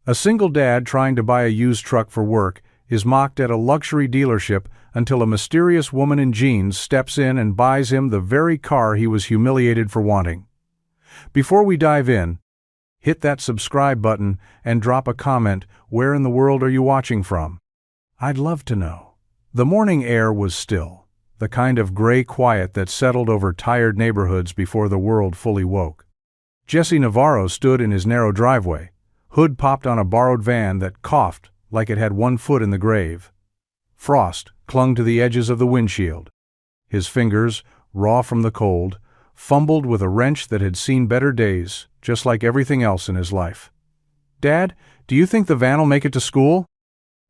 A single dad trying to buy a used truck for work is mocked at a luxury dealership until a mysterious woman in jeans steps in and buys him the very car he was humiliated for wanting. Before we dive in, hit that subscribe button and drop a comment. Where in the world are you watching from? I'd love to know. The morning air was still, the kind of gray quiet that settled over tired neighborhoods before the world fully woke. Jesse Navarro stood in his narrow driveway, hood popped on a borrowed van that coughed like it had one foot in the grave. Frost clung to the edges of the windshield. His fingers, raw from the cold, fumbled with a wrench that had seen better days, just like everything else in his life. "Dad, do you think the van'll make it to school?"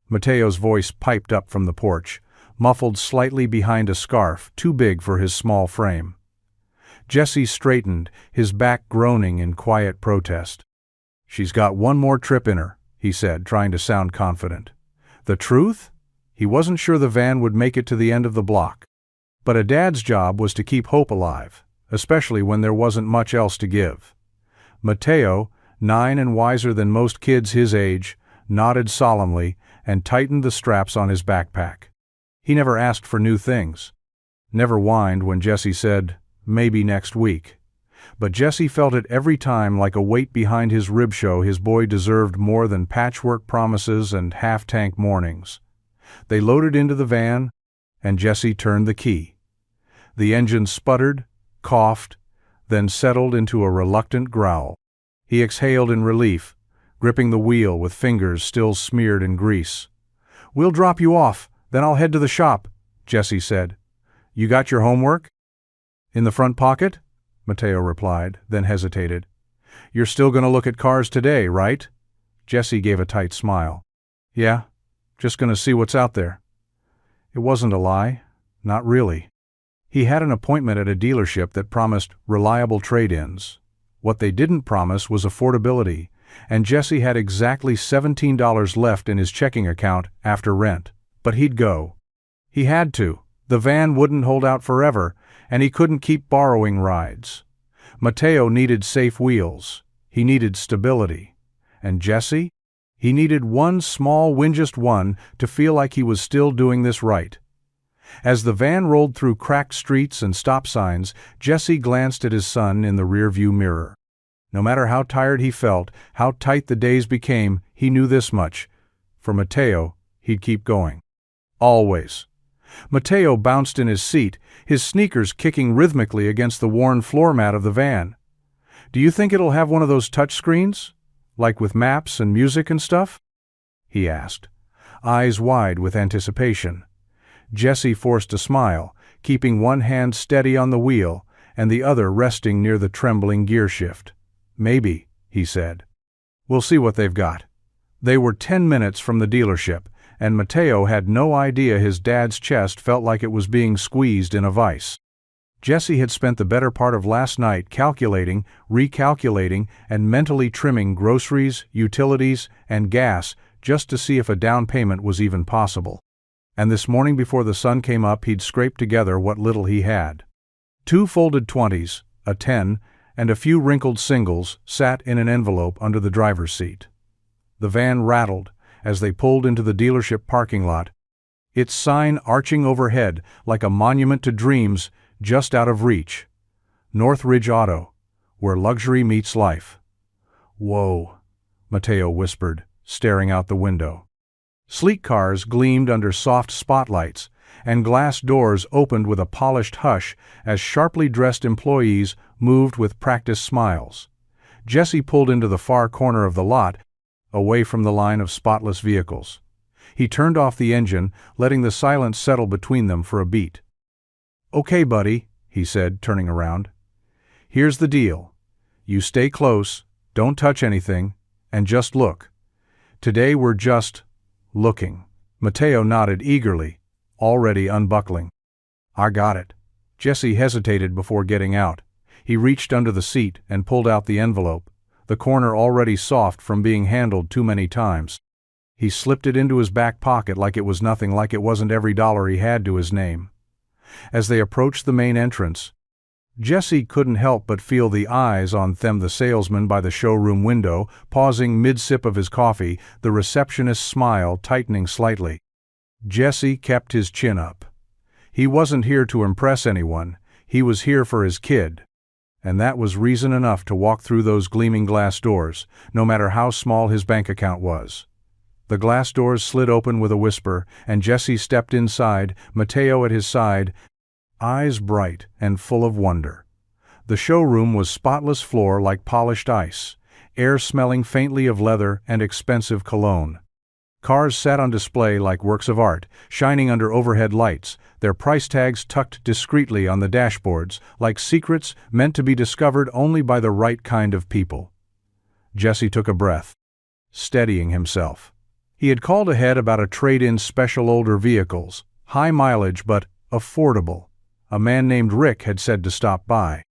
Mateo's voice piped up from the porch, muffled slightly behind a scarf too big for his small frame. Jesse straightened, his back groaning in quiet protest. "She's got one more trip in her," he said, trying to sound confident. The truth? He wasn't sure the van would make it to the end of the block. But a dad's job was to keep hope alive, especially when there wasn't much else to give. Mateo, 9 and wiser than most kids his age, nodded solemnly and tightened the straps on his backpack. He never asked for new things. Never whined when Jesse said, "Maybe next week." But Jesse felt it every time like a weight behind his rib show. His boy deserved more than patchwork promises and half-tank mornings. They loaded into the van, and Jesse turned the key. The engine sputtered, coughed, then settled into a reluctant growl. He exhaled in relief, gripping the wheel with fingers still smeared in grease. "We'll drop you off, then I'll head to the shop," Jesse said. "You got your homework?" "In the front pocket?" Mateo replied, then hesitated. "You're still going to look at cars today, right?" Jesse gave a tight smile. "Yeah, just going to see what's out there." It wasn't a lie. Not really. He had an appointment at a dealership that promised reliable trade-ins. What they didn't promise was affordability, and Jesse had exactly $17 left in his checking account after rent. But he'd go. He had to. The van wouldn't hold out forever, and he couldn't keep borrowing rides. Mateo needed safe wheels. He needed stability. And Jesse? He needed one small win, just one, to feel like he was still doing this right. As the van rolled through cracked streets and stop signs, Jesse glanced at his son in the rearview mirror. No matter how tired he felt, how tight the days became, he knew this much. For Mateo, he'd keep going. Always. Mateo bounced in his seat, his sneakers kicking rhythmically against the worn floor mat of the van. "Do you think it'll have one of those touch screens? Like with maps and music and stuff?" he asked, eyes wide with anticipation. Jesse forced a smile, keeping one hand steady on the wheel and the other resting near the trembling gear shift. "Maybe," he said. "We'll see what they've got." They were 10 minutes from the dealership, and Mateo had no idea his dad's chest felt like it was being squeezed in a vice. Jesse had spent the better part of last night calculating, recalculating, and mentally trimming groceries, utilities, and gas just to see if a down payment was even possible. And this morning before the sun came up, he'd scraped together what little he had. 2 folded 20s, a 10, and a few wrinkled singles sat in an envelope under the driver's seat. The van rattled as they pulled into the dealership parking lot, its sign arching overhead like a monument to dreams just out of reach. Northridge Auto, where luxury meets life. "Whoa," Mateo whispered, staring out the window. Sleek cars gleamed under soft spotlights, and glass doors opened with a polished hush as sharply dressed employees moved with practiced smiles. Jesse pulled into the far corner of the lot, away from the line of spotless vehicles. He turned off the engine, letting the silence settle between them for a beat. "Okay, buddy," he said, turning around. "Here's the deal. You stay close, don't touch anything, and just look. Today we're just looking." Mateo nodded eagerly, already unbuckling. "I got it." Jesse hesitated before getting out. He reached under the seat and pulled out the envelope, the corner already soft from being handled too many times. He slipped it into his back pocket like it was nothing, like it wasn't every dollar he had to his name. As they approached the main entrance, Jesse couldn't help but feel the eyes on them. The salesman by the showroom window, pausing mid-sip of his coffee, the receptionist's smile tightening slightly. Jesse kept his chin up. He wasn't here to impress anyone, he was here for his kid. And that was reason enough to walk through those gleaming glass doors, no matter how small his bank account was. The glass doors slid open with a whisper, and Jesse stepped inside, Mateo at his side, eyes bright and full of wonder. The showroom was spotless floor like polished ice, air smelling faintly of leather and expensive cologne. Cars sat on display like works of art, shining under overhead lights, their price tags tucked discreetly on the dashboards, like secrets meant to be discovered only by the right kind of people. Jesse took a breath, steadying himself. He had called ahead about a trade-in special older vehicles, high mileage but affordable. A man named Rick had said to stop by.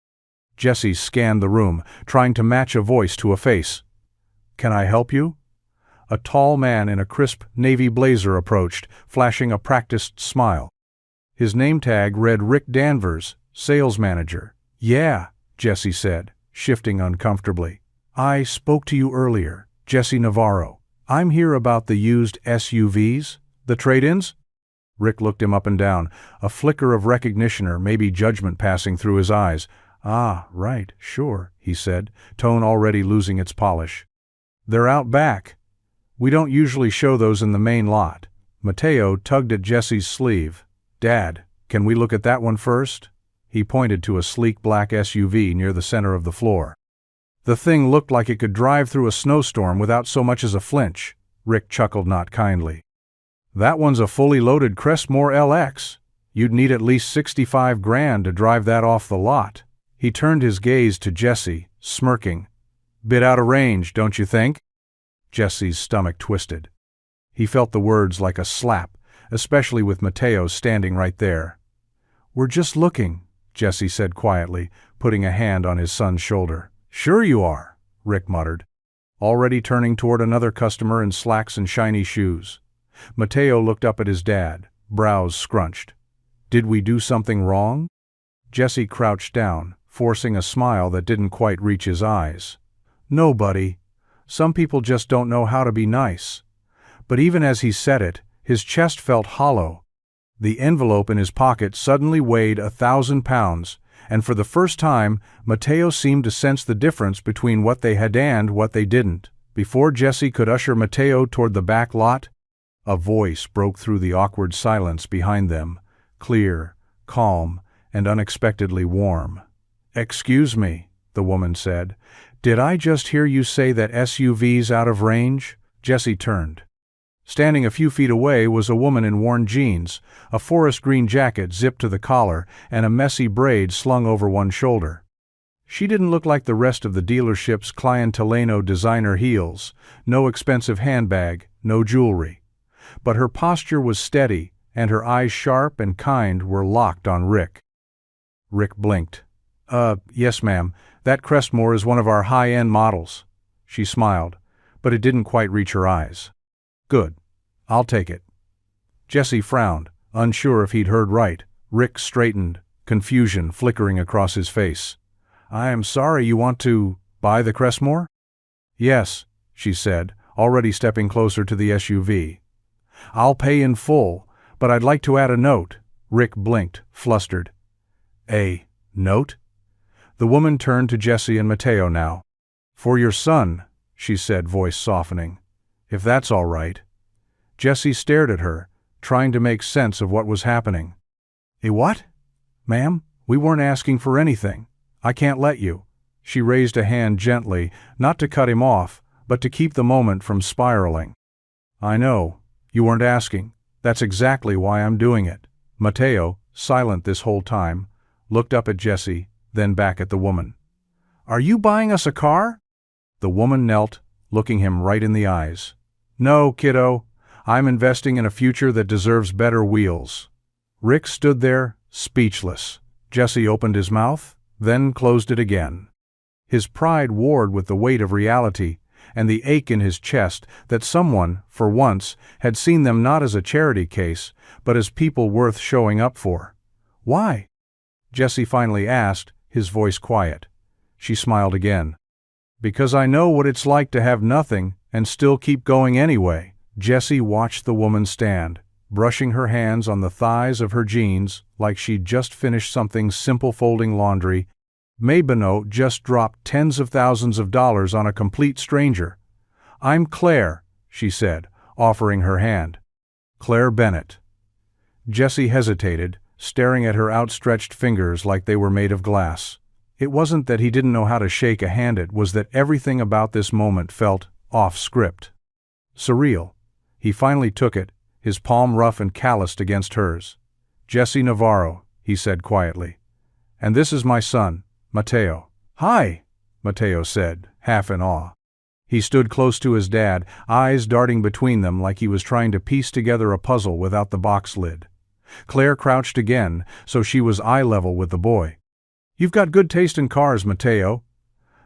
Jesse scanned the room, trying to match a voice to a face. "Can I help you?" A tall man in a crisp navy blazer approached, flashing a practiced smile. His name tag read Rick Danvers, sales manager. "Yeah," Jesse said, shifting uncomfortably. "I spoke to you earlier, Jesse Navarro. I'm here about the used SUVs, the trade-ins?" Rick looked him up and down, a flicker of recognition or maybe judgment passing through his eyes. "Ah, right, sure," he said, tone already losing its polish. "They're out back. We don't usually show those in the main lot." Mateo tugged at Jesse's sleeve. "Dad, can we look at that one first?" He pointed to a sleek black SUV near the center of the floor. "The thing looked like it could drive through a snowstorm without so much as a flinch." Rick chuckled not kindly. "That one's a fully loaded Crestmore LX. You'd need at least 65 grand to drive that off the lot." He turned his gaze to Jesse, smirking. "Bit out of range, don't you think?" Jesse's stomach twisted. He felt the words like a slap, especially with Mateo standing right there. "We're just looking," Jesse said quietly, putting a hand on his son's shoulder. "Sure you are," Rick muttered, already turning toward another customer in slacks and shiny shoes. Mateo looked up at his dad, brows scrunched. "Did we do something wrong?" Jesse crouched down, forcing a smile that didn't quite reach his eyes. "No, buddy. Some people just don't know how to be nice." But even as he said it, his chest felt hollow. The envelope in his pocket suddenly weighed 1,000 pounds, and for the first time, Mateo seemed to sense the difference between what they had and what they didn't. Before Jesse could usher Mateo toward the back lot, a voice broke through the awkward silence behind them, clear, calm, and unexpectedly warm. "Excuse me," the woman said. "Did I just hear you say that SUV's out of range?" Jesse turned. Standing a few feet away was a woman in worn jeans, a forest green jacket zipped to the collar, and a messy braid slung over one shoulder. She didn't look like the rest of the dealership's clienteleno designer heels, no expensive handbag, no jewelry. But her posture was steady, and her eyes sharp and kind were locked on Rick. Rick blinked. Yes ma'am, that Crestmore is one of our high-end models." She smiled, but it didn't quite reach her eyes. "Good. I'll take it." Jesse frowned, unsure if he'd heard right. Rick straightened, confusion flickering across his face. "I am sorry, you want to buy the Crestmore?" "Yes," she said, already stepping closer to the SUV. "I'll pay in full, but I'd like to add a note." Rick blinked, flustered. "A note?" The woman turned to Jesse and Mateo now. "For your son," she said, voice softening. "If that's all right." Jesse stared at her, trying to make sense of what was happening. "A what?" "Ma'am, we weren't asking for anything. I can't let you." She raised a hand gently, not to cut him off, but to keep the moment from spiraling. "I know. You weren't asking. That's exactly why I'm doing it." Mateo, silent this whole time, looked up at Jesse, then back at the woman. "Are you buying us a car?" The woman knelt, looking him right in the eyes. "No, kiddo. I'm investing in a future that deserves better wheels." Rick stood there, speechless. Jesse opened his mouth, then closed it again. His pride warred with the weight of reality, and the ache in his chest that someone, for once, had seen them not as a charity case, but as people worth showing up for. "Why?" Jesse finally asked, his voice quiet. She smiled again. Because I know what it's like to have nothing and still keep going anyway. Jessie watched the woman stand, brushing her hands on the thighs of her jeans like she'd just finished something simple, folding laundry. Maybenote just dropped tens of thousands of dollars on a complete stranger. I'm Claire, she said, offering her hand. Claire Bennett. Jessie hesitated, staring at her outstretched fingers like they were made of glass. It wasn't that he didn't know how to shake a hand, it was that everything about this moment felt off script. Surreal. He finally took it, his palm rough and calloused against hers. Jessie Navarro, he said quietly. And this is my son, Mateo. Hi, Mateo said, half in awe. He stood close to his dad, eyes darting between them like he was trying to piece together a puzzle without the box lid. Claire crouched again, so she was eye level with the boy. You've got good taste in cars, Mateo.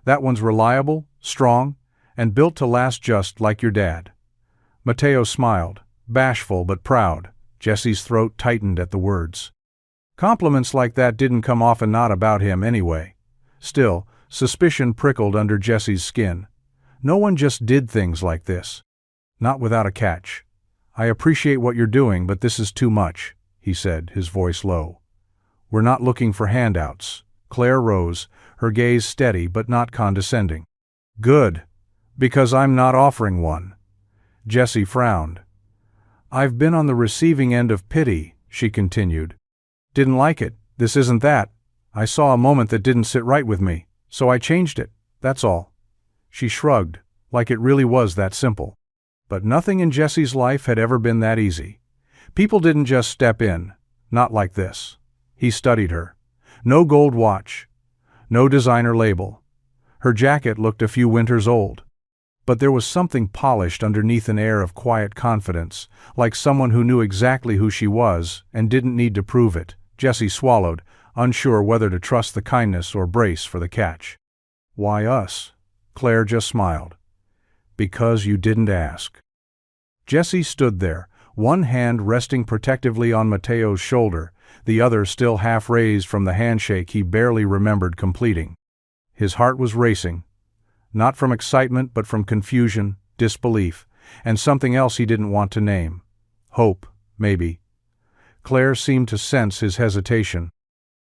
That one's reliable, strong, and built to last just like your dad. Mateo smiled, bashful but proud. Jessie's throat tightened at the words. Compliments like that didn't come often, not about him anyway. Still, suspicion prickled under Jessie's skin. No one just did things like this. Not without a catch. I appreciate what you're doing, but this is too much, he said, his voice low. We're not looking for handouts. Claire rose, her gaze steady but not condescending. Good, because I'm not offering one. Jessie frowned. I've been on the receiving end of pity, she continued. Didn't like it, this isn't that. I saw a moment that didn't sit right with me, so I changed it, that's all. She shrugged, like it really was that simple. But nothing in Jessie's life had ever been that easy. People didn't just step in, not like this. He studied her. No gold watch, no designer label. Her jacket looked a few winters old. But there was something polished underneath, an air of quiet confidence, like someone who knew exactly who she was and didn't need to prove it. Jessie swallowed, unsure whether to trust the kindness or brace for the catch. Why us? Claire just smiled. Because you didn't ask. Jessie stood there, one hand resting protectively on Mateo's shoulder, the other still half raised from the handshake he barely remembered completing. His heart was racing, not from excitement but from confusion, disbelief, and something else he didn't want to name. Hope, maybe. Claire seemed to sense his hesitation.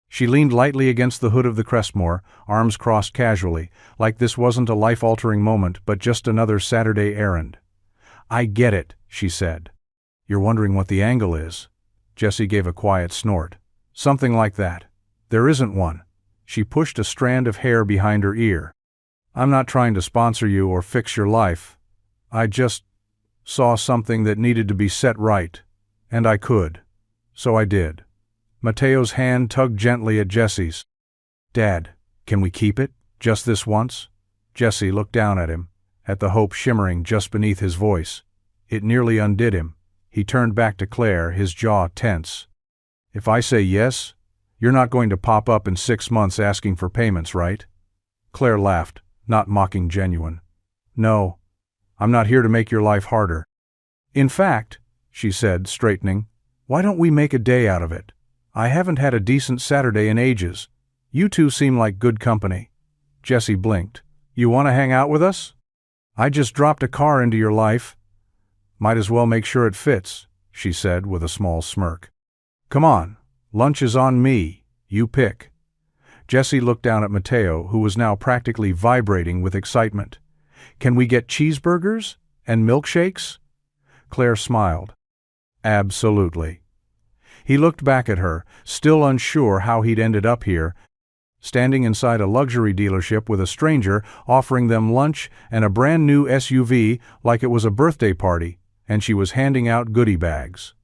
She leaned lightly against the hood of the Crestmore, arms crossed casually, like this wasn't a life-altering moment but just another Saturday errand. I get it, she said. You're wondering what the angle is. Jessie gave a quiet snort. Something like that. There isn't one. She pushed a strand of hair behind her ear. I'm not trying to sponsor you or fix your life. I just saw something that needed to be set right. And I could. So I did. Mateo's hand tugged gently at Jessie's. Dad, can we keep it? Just this once? Jessie looked down at him, at the hope shimmering just beneath his voice. It nearly undid him. He turned back to Claire, his jaw tense. If I say yes, you're not going to pop up in 6 months asking for payments, right? Claire laughed, not mocking, genuine. No, I'm not here to make your life harder. In fact, she said, straightening, why don't we make a day out of it? I haven't had a decent Saturday in ages. You two seem like good company. Jessie blinked. You want to hang out with us? I just dropped a car into your life. Might as well make sure it fits, she said with a small smirk. Come on, lunch is on me. You pick. Jessie looked down at Mateo, who was now practically vibrating with excitement. Can we get cheeseburgers and milkshakes? Claire smiled. Absolutely. He looked back at her, still unsure how he'd ended up here, standing inside a luxury dealership with a stranger offering them lunch and a brand new SUV like it was a birthday party, and she was handing out goodie bags.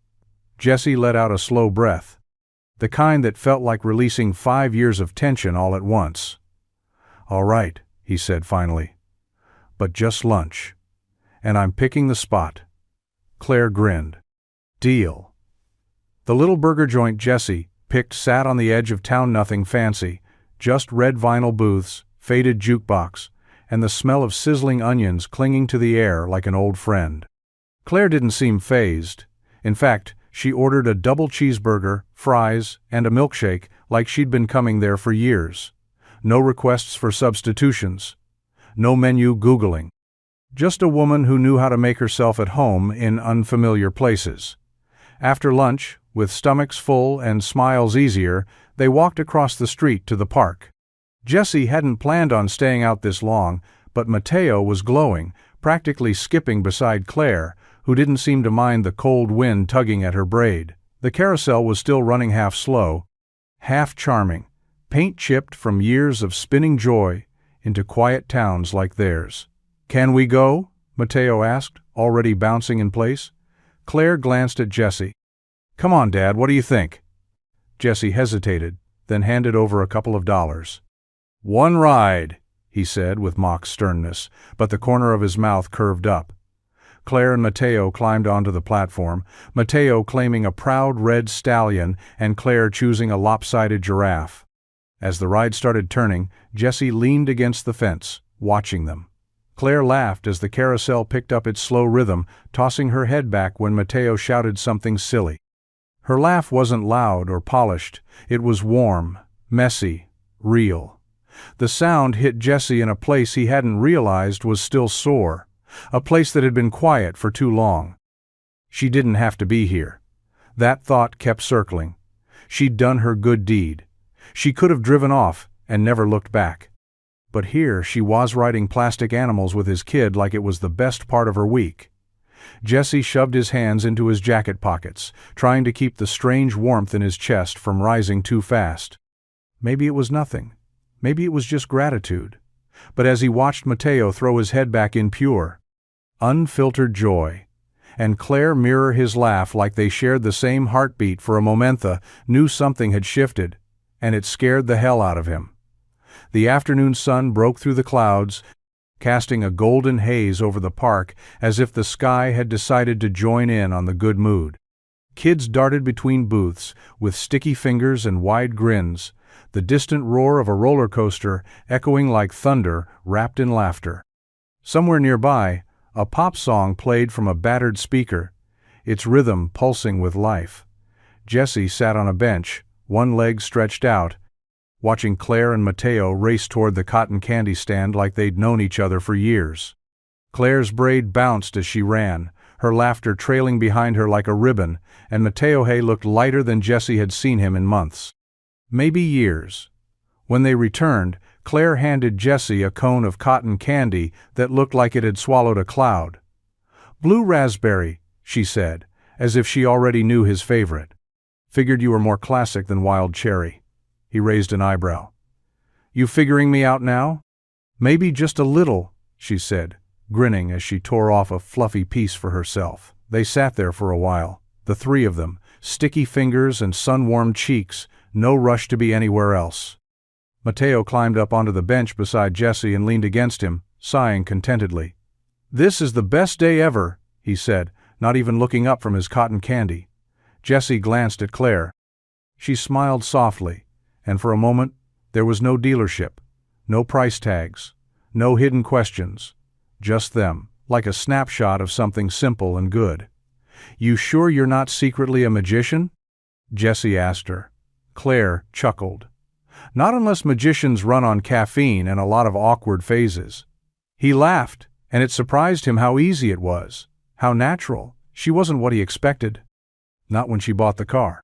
Jessie let out a slow breath, the kind that felt like releasing 5 years of tension all at once. All right, he said finally. But just lunch. And I'm picking the spot. Claire grinned. Deal. The little burger joint Jessie picked sat on the edge of town, nothing fancy, just red vinyl booths, faded jukebox, and the smell of sizzling onions clinging to the air like an old friend. Claire didn't seem fazed. In fact, she ordered a double cheeseburger, fries, and a milkshake like she'd been coming there for years. No requests for substitutions. No menu Googling. Just a woman who knew how to make herself at home in unfamiliar places. After lunch, with stomachs full and smiles easier, they walked across the street to the park. Jessie hadn't planned on staying out this long, but Mateo was glowing, practically skipping beside Claire, who didn't seem to mind the cold wind tugging at her braid. The carousel was still running half slow, half charming, paint-chipped from years of spinning joy into quiet towns like theirs. "Can we go?" Mateo asked, already bouncing in place. Claire glanced at Jessie. "Come on, Dad, what do you think?" Jessie hesitated, then handed over a couple of dollars. "One ride," he said with mock sternness, but the corner of his mouth curved up. Claire and Mateo climbed onto the platform, Mateo claiming a proud red stallion and Claire choosing a lopsided giraffe. As the ride started turning, Jessie leaned against the fence, watching them. Claire laughed as the carousel picked up its slow rhythm, tossing her head back when Mateo shouted something silly. Her laugh wasn't loud or polished, it was warm, messy, real. The sound hit Jessie in a place he hadn't realized was still sore, a place that had been quiet for too long. She didn't have to be here. That thought kept circling. She'd done her good deed. She could have driven off and never looked back. But here she was riding plastic animals with his kid like it was the best part of her week. Jessie shoved his hands into his jacket pockets, trying to keep the strange warmth in his chest from rising too fast. Maybe it was nothing. Maybe it was just gratitude. But as he watched Mateo throw his head back in pure, unfiltered joy, and Claire mirror his laugh like they shared the same heartbeat for a momentha, knew something had shifted, and it scared the hell out of him. The afternoon sun broke through the clouds, casting a golden haze over the park as if the sky had decided to join in on the good mood. Kids darted between booths with sticky fingers and wide grins, the distant roar of a roller coaster echoing like thunder wrapped in laughter. Somewhere nearby, a pop song played from a battered speaker, its rhythm pulsing with life. Jessie sat on a bench, one leg stretched out, watching Claire and Mateo race toward the cotton candy stand like they'd known each other for years. Claire's braid bounced as she ran, her laughter trailing behind her like a ribbon, and Mateo looked lighter than Jessie had seen him in months. Maybe years. When they returned, Claire handed Jessie a cone of cotton candy that looked like it had swallowed a cloud. "Blue raspberry," she said, as if she already knew his favorite. "Figured you were more classic than wild cherry." He raised an eyebrow. "You figuring me out now?" "Maybe just a little," she said, grinning as she tore off a fluffy piece for herself. They sat there for a while, the three of them, sticky fingers and sun-warmed cheeks, no rush to be anywhere else. Mateo climbed up onto the bench beside Jessie and leaned against him, sighing contentedly. "This is the best day ever," he said, not even looking up from his cotton candy. Jessie glanced at Claire. She smiled softly, and for a moment there was no dealership, no price tags, no hidden questions, just them, like a snapshot of something simple and good. "You sure you're not secretly a magician?" Jessie asked her. Claire chuckled. "Not unless magicians run on caffeine and a lot of awkward phases." He laughed, and it surprised him how easy it was, how natural. She wasn't what he expected. Not when she bought the car.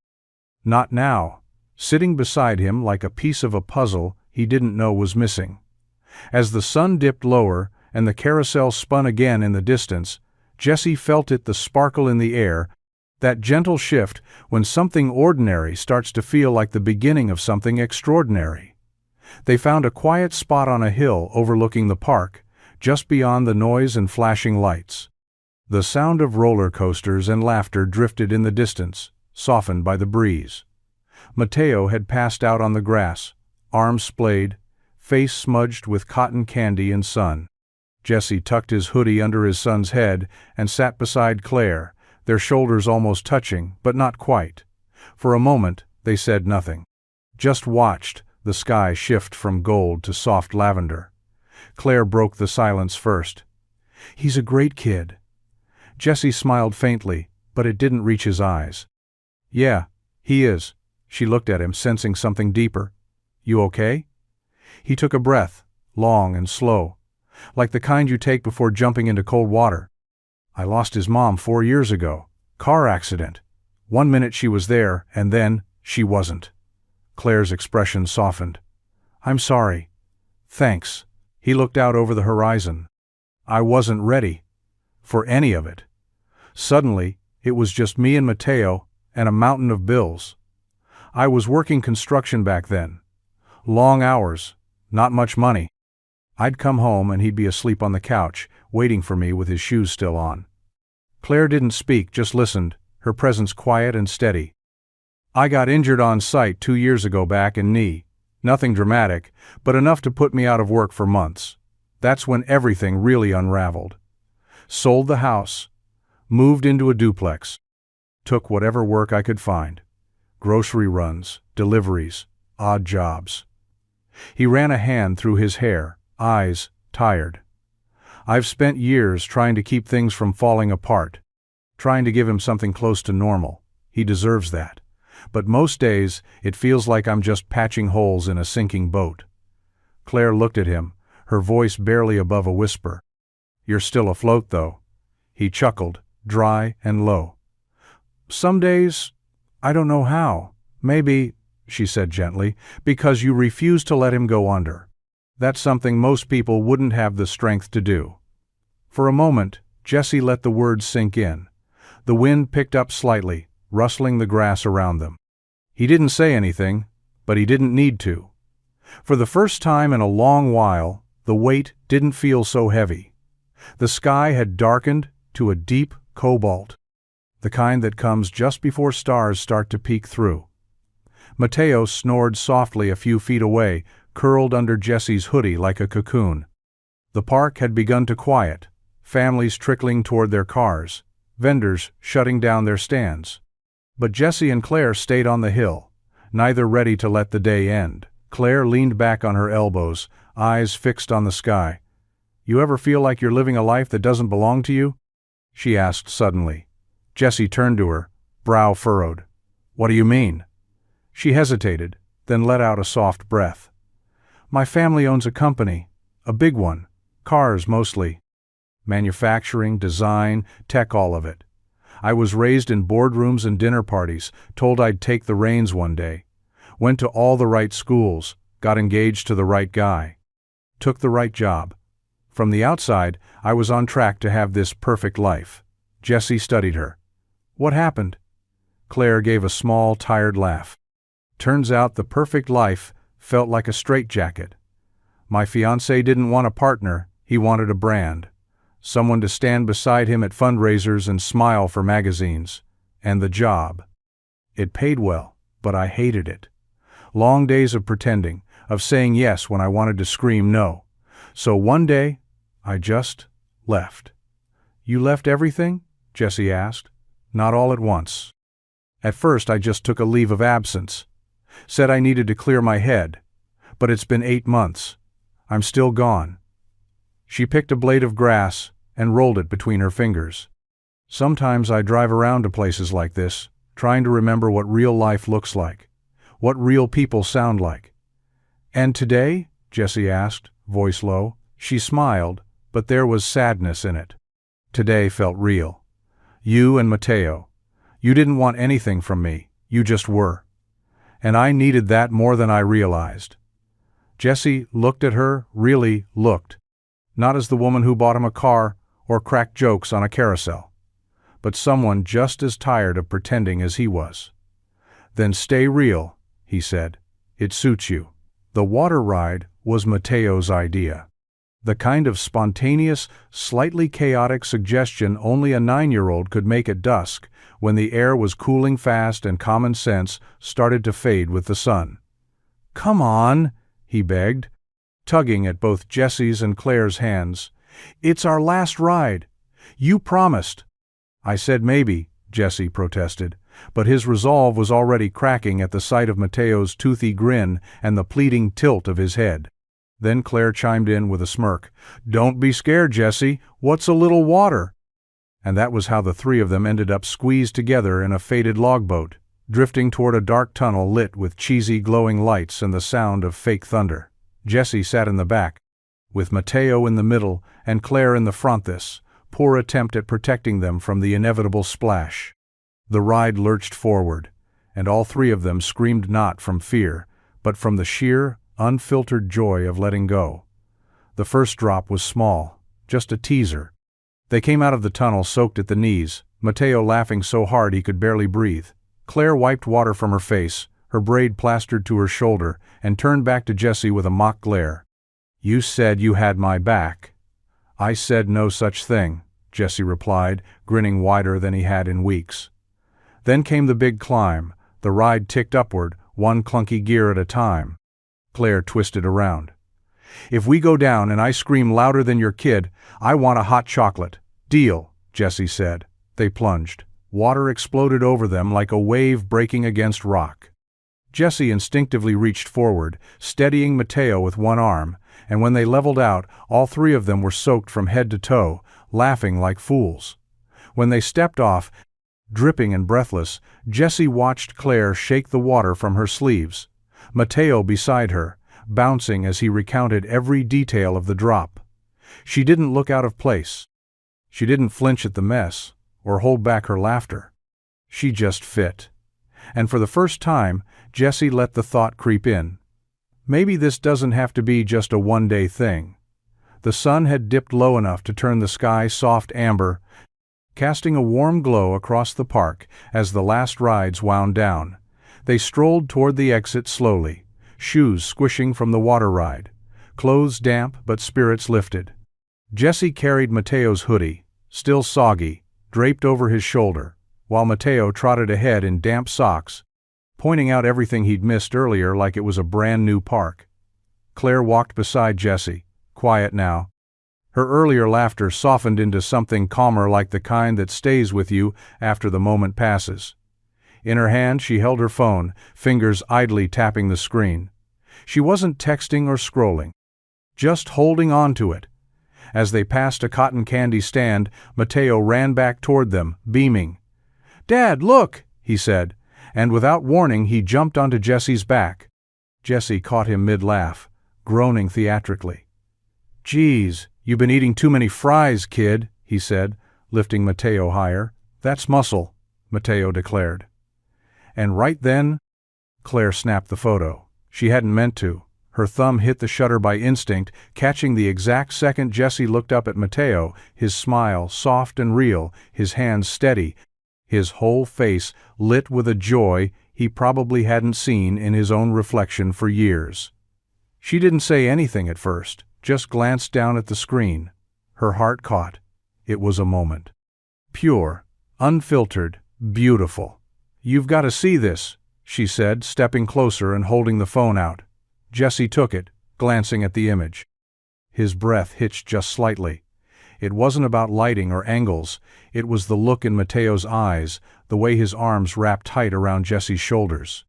Not now, sitting beside him like a piece of a puzzle he didn't know was missing. As the sun dipped lower and the carousel spun again in the distance, Jessie felt it, the sparkle in the air, that gentle shift when something ordinary starts to feel like the beginning of something extraordinary. They found a quiet spot on a hill overlooking the park, just beyond the noise and flashing lights. The sound of roller coasters and laughter drifted in the distance, softened by the breeze. Mateo had passed out on the grass, arms splayed, face smudged with cotton candy and sun. Jessie tucked his hoodie under his son's head and sat beside Claire, their shoulders almost touching, but not quite. For a moment, they said nothing. Just watched the sky shift from gold to soft lavender. Claire broke the silence first. "He's a great kid." Jessie smiled faintly, but it didn't reach his eyes. "Yeah, he is." She looked at him, sensing something deeper. "You okay?" He took a breath, long and slow, like the kind you take before jumping into cold water. I lost his mom 4 years ago. Car accident. 1 minute she was there, and then she wasn't. Claire's expression softened. I'm sorry. Thanks. He looked out over the horizon. I wasn't ready for any of it. Suddenly, it was just me and Mateo and a mountain of bills. I was working construction back then. Long hours, not much money. I'd come home and he'd be asleep on the couch, waiting for me with his shoes still on. Claire didn't speak, just listened, her presence quiet and steady. I got injured on site 2 years ago back in knee. Nothing dramatic, but enough to put me out of work for months. That's when everything really unraveled. Sold the house. Moved into a duplex. Took whatever work I could find. Grocery runs, deliveries, odd jobs. He ran a hand through his hair, eyes tired. I've spent years trying to keep things from falling apart. Trying to give him something close to normal. He deserves that. But most days, it feels like I'm just patching holes in a sinking boat. Claire looked at him, her voice barely above a whisper. You're still afloat, though. He chuckled, dry and low. Some days, I don't know how. Maybe, she said gently, because you refuse to let him go under. That's something most people wouldn't have the strength to do. For a moment, Jesse let the words sink in. The wind picked up slightly, rustling the grass around them. He didn't say anything, but he didn't need to. For the first time in a long while, the weight didn't feel so heavy. The sky had darkened to a deep cobalt, the kind that comes just before stars start to peek through. Mateo snored softly a few feet away, curled under Jesse's hoodie like a cocoon. The park had begun to quiet, families trickling toward their cars, vendors shutting down their stands. But Jesse and Claire stayed on the hill, neither ready to let the day end. Claire leaned back on her elbows, eyes fixed on the sky. You ever feel like you're living a life that doesn't belong to you? She asked suddenly. Jesse turned to her, brow furrowed. What do you mean? She hesitated, then let out a soft breath. My family owns a company, a big one, cars mostly. Manufacturing, design, tech, all of it. I was raised in boardrooms and dinner parties, told I'd take the reins one day. Went to all the right schools, got engaged to the right guy. Took the right job. From the outside, I was on track to have this perfect life. Jesse studied her. What happened? Claire gave a small, tired laugh. Turns out the perfect life felt like a straitjacket. My fiancé didn't want a partner, he wanted a brand. Someone to stand beside him at fundraisers and smile for magazines. And the job. It paid well, but I hated it. Long days of pretending, of saying yes when I wanted to scream no. So one day, I just left. You left everything? Jesse asked. Not all at once. At first I just took a leave of absence. Said I needed to clear my head. But it's been 8 months. I'm still gone. She picked a blade of grass and rolled it between her fingers. Sometimes I drive around to places like this, trying to remember what real life looks like, what real people sound like. And today? Jesse asked, voice low. She smiled, but there was sadness in it. Today felt real. You and Mateo. You didn't want anything from me, you just were. And I needed that more than I realized. Jesse looked at her, really looked. Not as the woman who bought him a car or cracked jokes on a carousel, but someone just as tired of pretending as he was. Then stay real, he said. It suits you. The water ride was Mateo's idea. The kind of spontaneous, slightly chaotic suggestion only a 9-year-old could make at dusk, when the air was cooling fast and common sense started to fade with the sun. Come on, he begged, tugging at both Jesse's and Claire's hands. It's our last ride. You promised. I said maybe, Jesse protested, but his resolve was already cracking at the sight of Mateo's toothy grin and the pleading tilt of his head. Then Claire chimed in with a smirk. Don't be scared, Jesse. What's a little water? And that was how the three of them ended up squeezed together in a faded logboat, drifting toward a dark tunnel lit with cheesy glowing lights and the sound of fake thunder. Jessie sat in the back, with Mateo in the middle and Claire in the front. This poor attempt at protecting them from the inevitable splash. The ride lurched forward, and all three of them screamed not from fear, but from the sheer, unfiltered joy of letting go. The first drop was small, just a teaser. They came out of the tunnel soaked at the knees, Mateo laughing so hard he could barely breathe. Claire wiped water from her face, her braid plastered to her shoulder, and turned back to Jessie with a mock glare. "You said you had my back." "I said no such thing," Jessie replied, grinning wider than he had in weeks. Then came the big climb. The ride ticked upward, one clunky gear at a time. Claire twisted around. "If we go down and I scream louder than your kid, I want a hot chocolate." "Deal," Jessie said. They plunged. Water exploded over them like a wave breaking against rock. Jessie instinctively reached forward, steadying Mateo with one arm, and when they leveled out, all three of them were soaked from head to toe, laughing like fools. When they stepped off, dripping and breathless, Jessie watched Claire shake the water from her sleeves. Mateo beside her, bouncing as he recounted every detail of the drop. She didn't look out of place. She didn't flinch at the mess, or hold back her laughter. She just fit. And for the first time, Jessie let the thought creep in. Maybe this doesn't have to be just a one-day thing. The sun had dipped low enough to turn the sky soft amber, casting a warm glow across the park as the last rides wound down. They strolled toward the exit slowly, shoes squishing from the water ride, clothes damp but spirits lifted. Jessie carried Mateo's hoodie, still soggy, draped over his shoulder, while Mateo trotted ahead in damp socks, pointing out everything he'd missed earlier like it was a brand new park. Claire walked beside Jessie, quiet now. Her earlier laughter softened into something calmer, like the kind that stays with you after the moment passes. In her hand she held her phone, fingers idly tapping the screen. She wasn't texting or scrolling, just holding on to it. As they passed a cotton candy stand, Mateo ran back toward them, beaming. "Dad, look!" he said, and without warning he jumped onto Jessie's back. Jessie caught him mid-laugh, groaning theatrically. "Geez, you've been eating too many fries, kid," he said, lifting Mateo higher. "That's muscle," Mateo declared. And right then, Claire snapped the photo. She hadn't meant to. Her thumb hit the shutter by instinct, catching the exact second Jessie looked up at Mateo, his smile soft and real, his hands steady, his whole face lit with a joy he probably hadn't seen in his own reflection for years. She didn't say anything at first, just glanced down at the screen. Her heart caught. It was a moment. Pure, unfiltered, beautiful. "You've got to see this," she said, stepping closer and holding the phone out. Jessie took it, glancing at the image. His breath hitched just slightly. It wasn't about lighting or angles. It was the look in Mateo's eyes, the way his arms wrapped tight around Jessie's shoulders.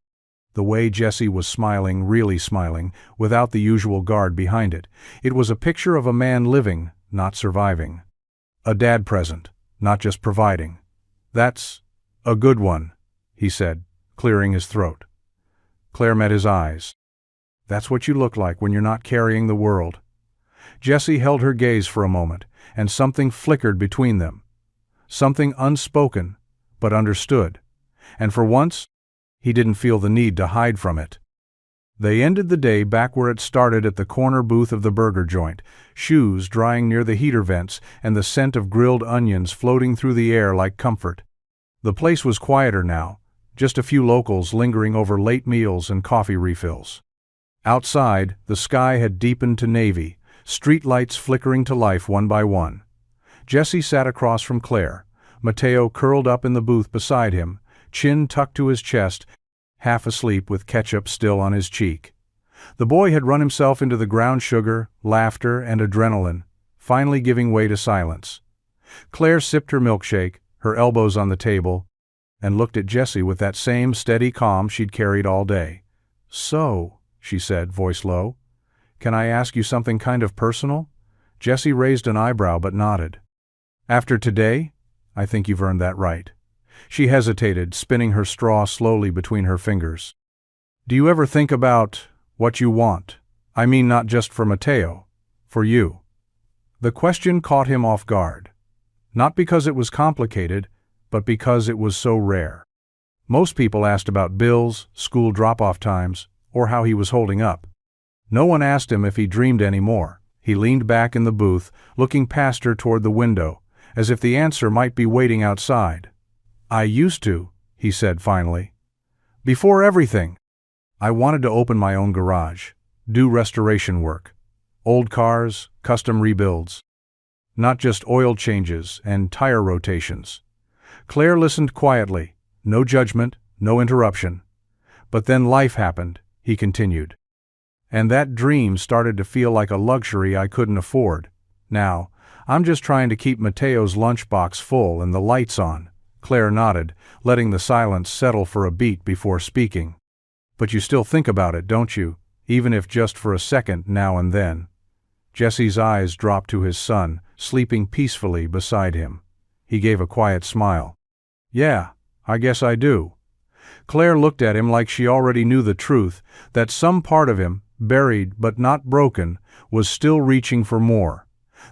The way Jessie was smiling, really smiling, without the usual guard behind it. It was a picture of a man living, not surviving. A dad present, not just providing. "That's a good one," he said, clearing his throat. Claire met his eyes. "That's what you look like when you're not carrying the world." Jessie held her gaze for a moment, and something flickered between them. Something unspoken, but understood. And for once, he didn't feel the need to hide from it. They ended the day back where it started, at the corner booth of the burger joint, shoes drying near the heater vents and the scent of grilled onions floating through the air like comfort. The place was quieter now, just a few locals lingering over late meals and coffee refills. Outside, the sky had deepened to navy, street lights flickering to life one by one. Jessie sat across from Claire, Mateo curled up in the booth beside him, chin tucked to his chest, half asleep with ketchup still on his cheek. The boy had run himself into the ground sugar, laughter, and adrenaline, finally giving way to silence. Claire sipped her milkshake, her elbows on the table, and looked at Jessie with that same steady calm she'd carried all day. "So," she said, voice low, "can I ask you something kind of personal?" Jessie raised an eyebrow but nodded. "After today, I think you've earned that right." She hesitated, spinning her straw slowly between her fingers. "Do you ever think about what you want? I mean not just for Mateo, for you. The question caught him off guard. Not because it was complicated, but because it was so rare. Most people asked about bills, school drop-off times, or how he was holding up. No one asked him if he dreamed anymore. He leaned back in the booth, looking past her toward the window, as if the answer might be waiting outside. I used to, he said finally. Before everything. I wanted to open my own garage, do restoration work. Old cars, custom rebuilds. Not just oil changes and tire rotations. Claire listened quietly, no judgment, no interruption. But then life happened, he continued. And that dream started to feel like a luxury I couldn't afford. Now, I'm just trying to keep Mateo's lunchbox full and the lights on. Claire nodded, letting the silence settle for a beat before speaking. But you still think about it, don't you? Even if just for a second now and then. Jesse's eyes dropped to his son, sleeping peacefully beside him. He gave a quiet smile. Yeah, I guess I do. Claire looked at him like she already knew the truth, that some part of him, buried but not broken, was still reaching for more.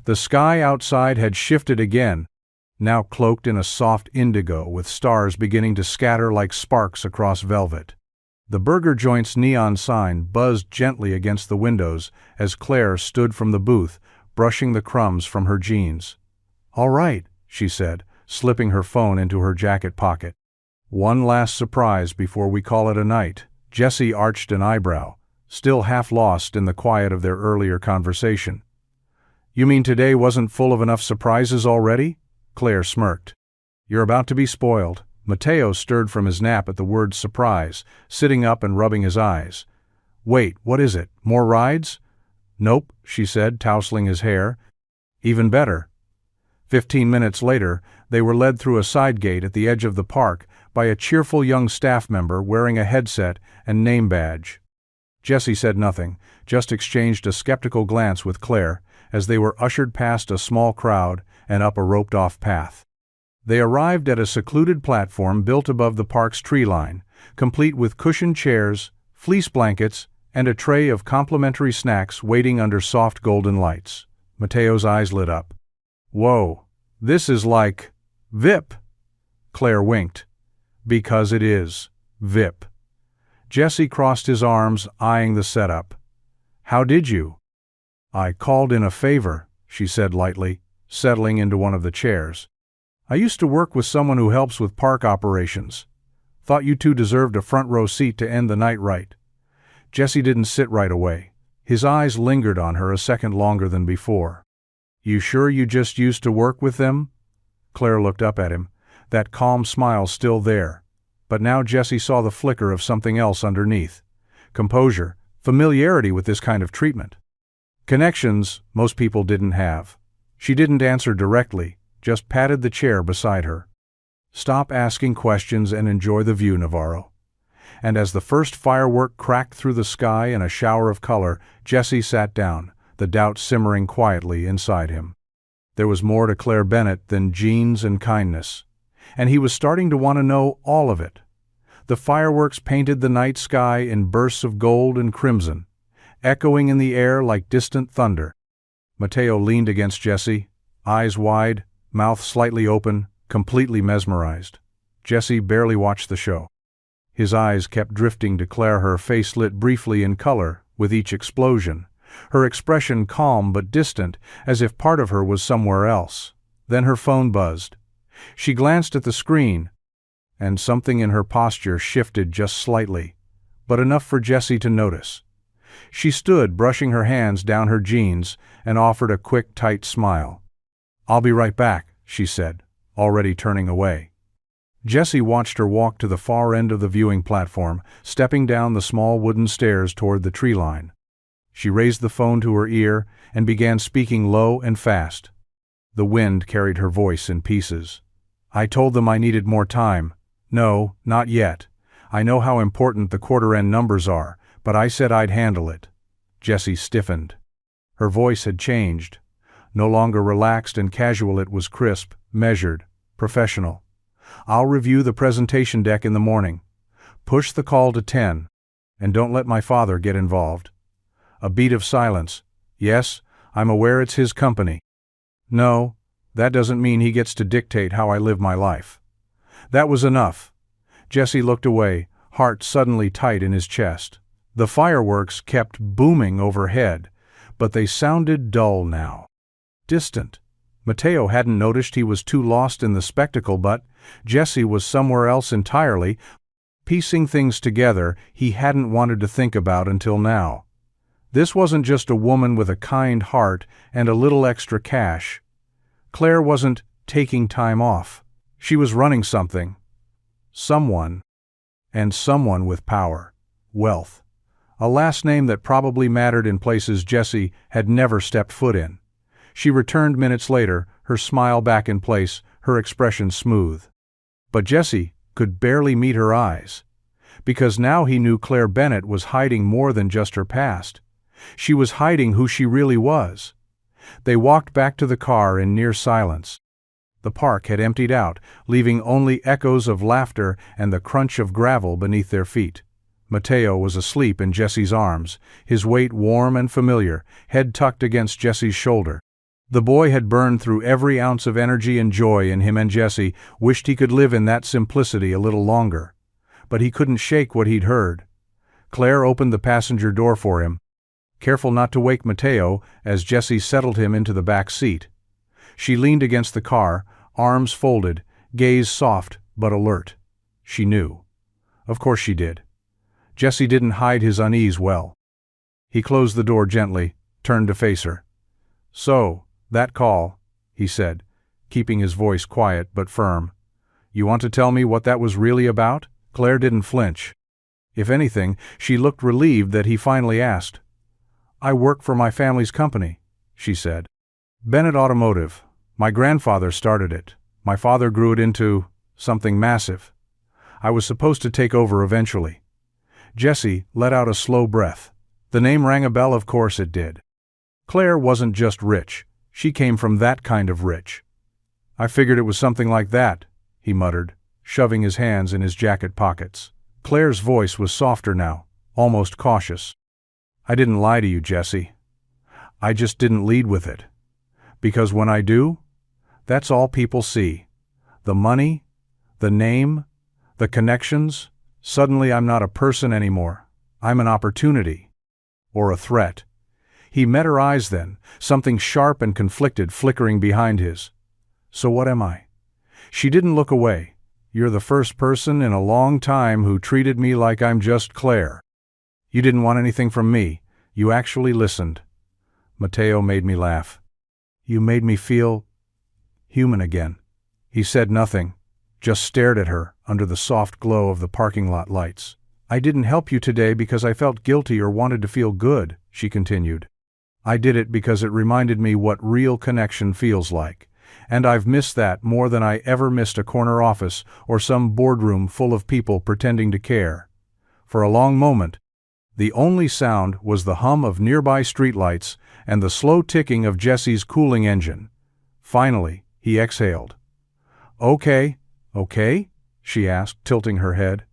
The sky outside had shifted again, now cloaked in a soft indigo with stars beginning to scatter like sparks across velvet. The burger joint's neon sign buzzed gently against the windows as Claire stood from the booth, brushing the crumbs from her jeans. All right, she said, slipping her phone into her jacket pocket. One last surprise before we call it a night. Jesse arched an eyebrow, still half lost in the quiet of their earlier conversation. You mean today wasn't full of enough surprises already? Claire smirked. You're about to be spoiled. Mateo stirred from his nap at the word surprise, sitting up and rubbing his eyes. Wait, what is it? More rides? Nope, she said, tousling his hair. Even better. 15 minutes later, they were led through a side gate at the edge of the park by a cheerful young staff member wearing a headset and name badge. Jesse said nothing, just exchanged a skeptical glance with Claire as they were ushered past a small crowd and up a roped-off path. They arrived at a secluded platform built above the park's tree line, complete with cushioned chairs, fleece blankets, and a tray of complimentary snacks waiting under soft golden lights. Mateo's eyes lit up. Whoa, this is like VIP. Claire winked. Because it is VIP. Jesse crossed his arms, eyeing the setup. How did you? I called in a favor, she said lightly, settling into one of the chairs. I used to work with someone who helps with park operations. Thought you two deserved a front row seat to end the night right. Jesse didn't sit right away. His eyes lingered on her a second longer than before. You sure you just used to work with them? Claire looked up at him, that calm smile still there. But now Jesse saw the flicker of something else underneath. Composure, familiarity with this kind of treatment. Connections most people didn't have. She didn't answer directly, just patted the chair beside her. Stop asking questions and enjoy the view, Navarro. And as the first firework cracked through the sky in a shower of color, Jesse sat down, the doubt simmering quietly inside him. There was more to Claire Bennett than jeans and kindness, and he was starting to want to know all of it. The fireworks painted the night sky in bursts of gold and crimson, echoing in the air like distant thunder. Mateo leaned against Jesse, eyes wide, mouth slightly open, completely mesmerized. Jesse barely watched the show. His eyes kept drifting to Claire, her face lit briefly in color with each explosion, her expression calm but distant, as if part of her was somewhere else. Then her phone buzzed. She glanced at the screen, and something in her posture shifted just slightly, but enough for Jesse to notice. She stood, brushing her hands down her jeans, and offered a quick, tight smile. I'll be right back, she said, already turning away. Jesse watched her walk to the far end of the viewing platform, stepping down the small wooden stairs toward the tree line. She raised the phone to her ear and began speaking low and fast. The wind carried her voice in pieces. I told them I needed more time. No, not yet. I know how important the quarter-end numbers are, but I said I'd handle it. Jessie stiffened. Her voice had changed. No longer relaxed and casual, it was crisp, measured, professional. I'll review the presentation deck in the morning. Push the call to 10. And don't let my father get involved. A beat of silence. Yes, I'm aware it's his company. No, that doesn't mean he gets to dictate how I live my life. That was enough. Jesse looked away, heart suddenly tight in his chest. The fireworks kept booming overhead, but they sounded dull now. Distant. Mateo hadn't noticed he was too lost in the spectacle, but Jesse was somewhere else entirely, piecing things together he hadn't wanted to think about until now. This wasn't just a woman with a kind heart and a little extra cash. Claire wasn't taking time off. She was running something. Someone. And someone with power. Wealth. A last name that probably mattered in places Jesse had never stepped foot in. She returned minutes later, her smile back in place, her expression smooth. But Jesse could barely meet her eyes. Because now he knew Claire Bennett was hiding more than just her past. She was hiding who she really was. They walked back to the car in near silence. The park had emptied out, leaving only echoes of laughter and the crunch of gravel beneath their feet. Mateo was asleep in Jesse's arms, his weight warm and familiar, head tucked against Jesse's shoulder. The boy had burned through every ounce of energy and joy in him, and Jesse wished he could live in that simplicity a little longer. But he couldn't shake what he'd heard. Claire opened the passenger door for him, careful not to wake Mateo as Jesse settled him into the back seat. She leaned against the car, arms folded, gaze soft but alert. She knew. Of course she did. Jesse didn't hide his unease well. He closed the door gently, turned to face her. "So, that call," he said, keeping his voice quiet but firm. "You want to tell me what that was really about?" Claire didn't flinch. If anything, she looked relieved that he finally asked. "I work for my family's company," she said. "Bennett Automotive. My grandfather started it. My father grew it into something massive. I was supposed to take over eventually." Jesse let out a slow breath. The name rang a bell, of course it did. Claire wasn't just rich. She came from that kind of rich. "I figured it was something like that," he muttered, shoving his hands in his jacket pockets. Claire's voice was softer now, almost cautious. "I didn't lie to you, Jesse. I just didn't lead with it. Because when I do, that's all people see. The money, the name, the connections. Suddenly I'm not a person anymore. I'm an opportunity. Or a threat." He met her eyes then, something sharp and conflicted flickering behind his. "So what am I?" She didn't look away. "You're the first person in a long time who treated me like I'm just Claire. You didn't want anything from me. You actually listened." Mateo made me laugh. "You made me feel human again." He said nothing, just stared at her under the soft glow of the parking lot lights. "I didn't help you today because I felt guilty or wanted to feel good," she continued. "I did it because it reminded me what real connection feels like. And I've missed that more than I ever missed a corner office or some boardroom full of people pretending to care." For a long moment, the only sound was the hum of nearby streetlights and the slow ticking of Jesse's cooling engine. Finally, he exhaled. Okay, she asked, tilting her head.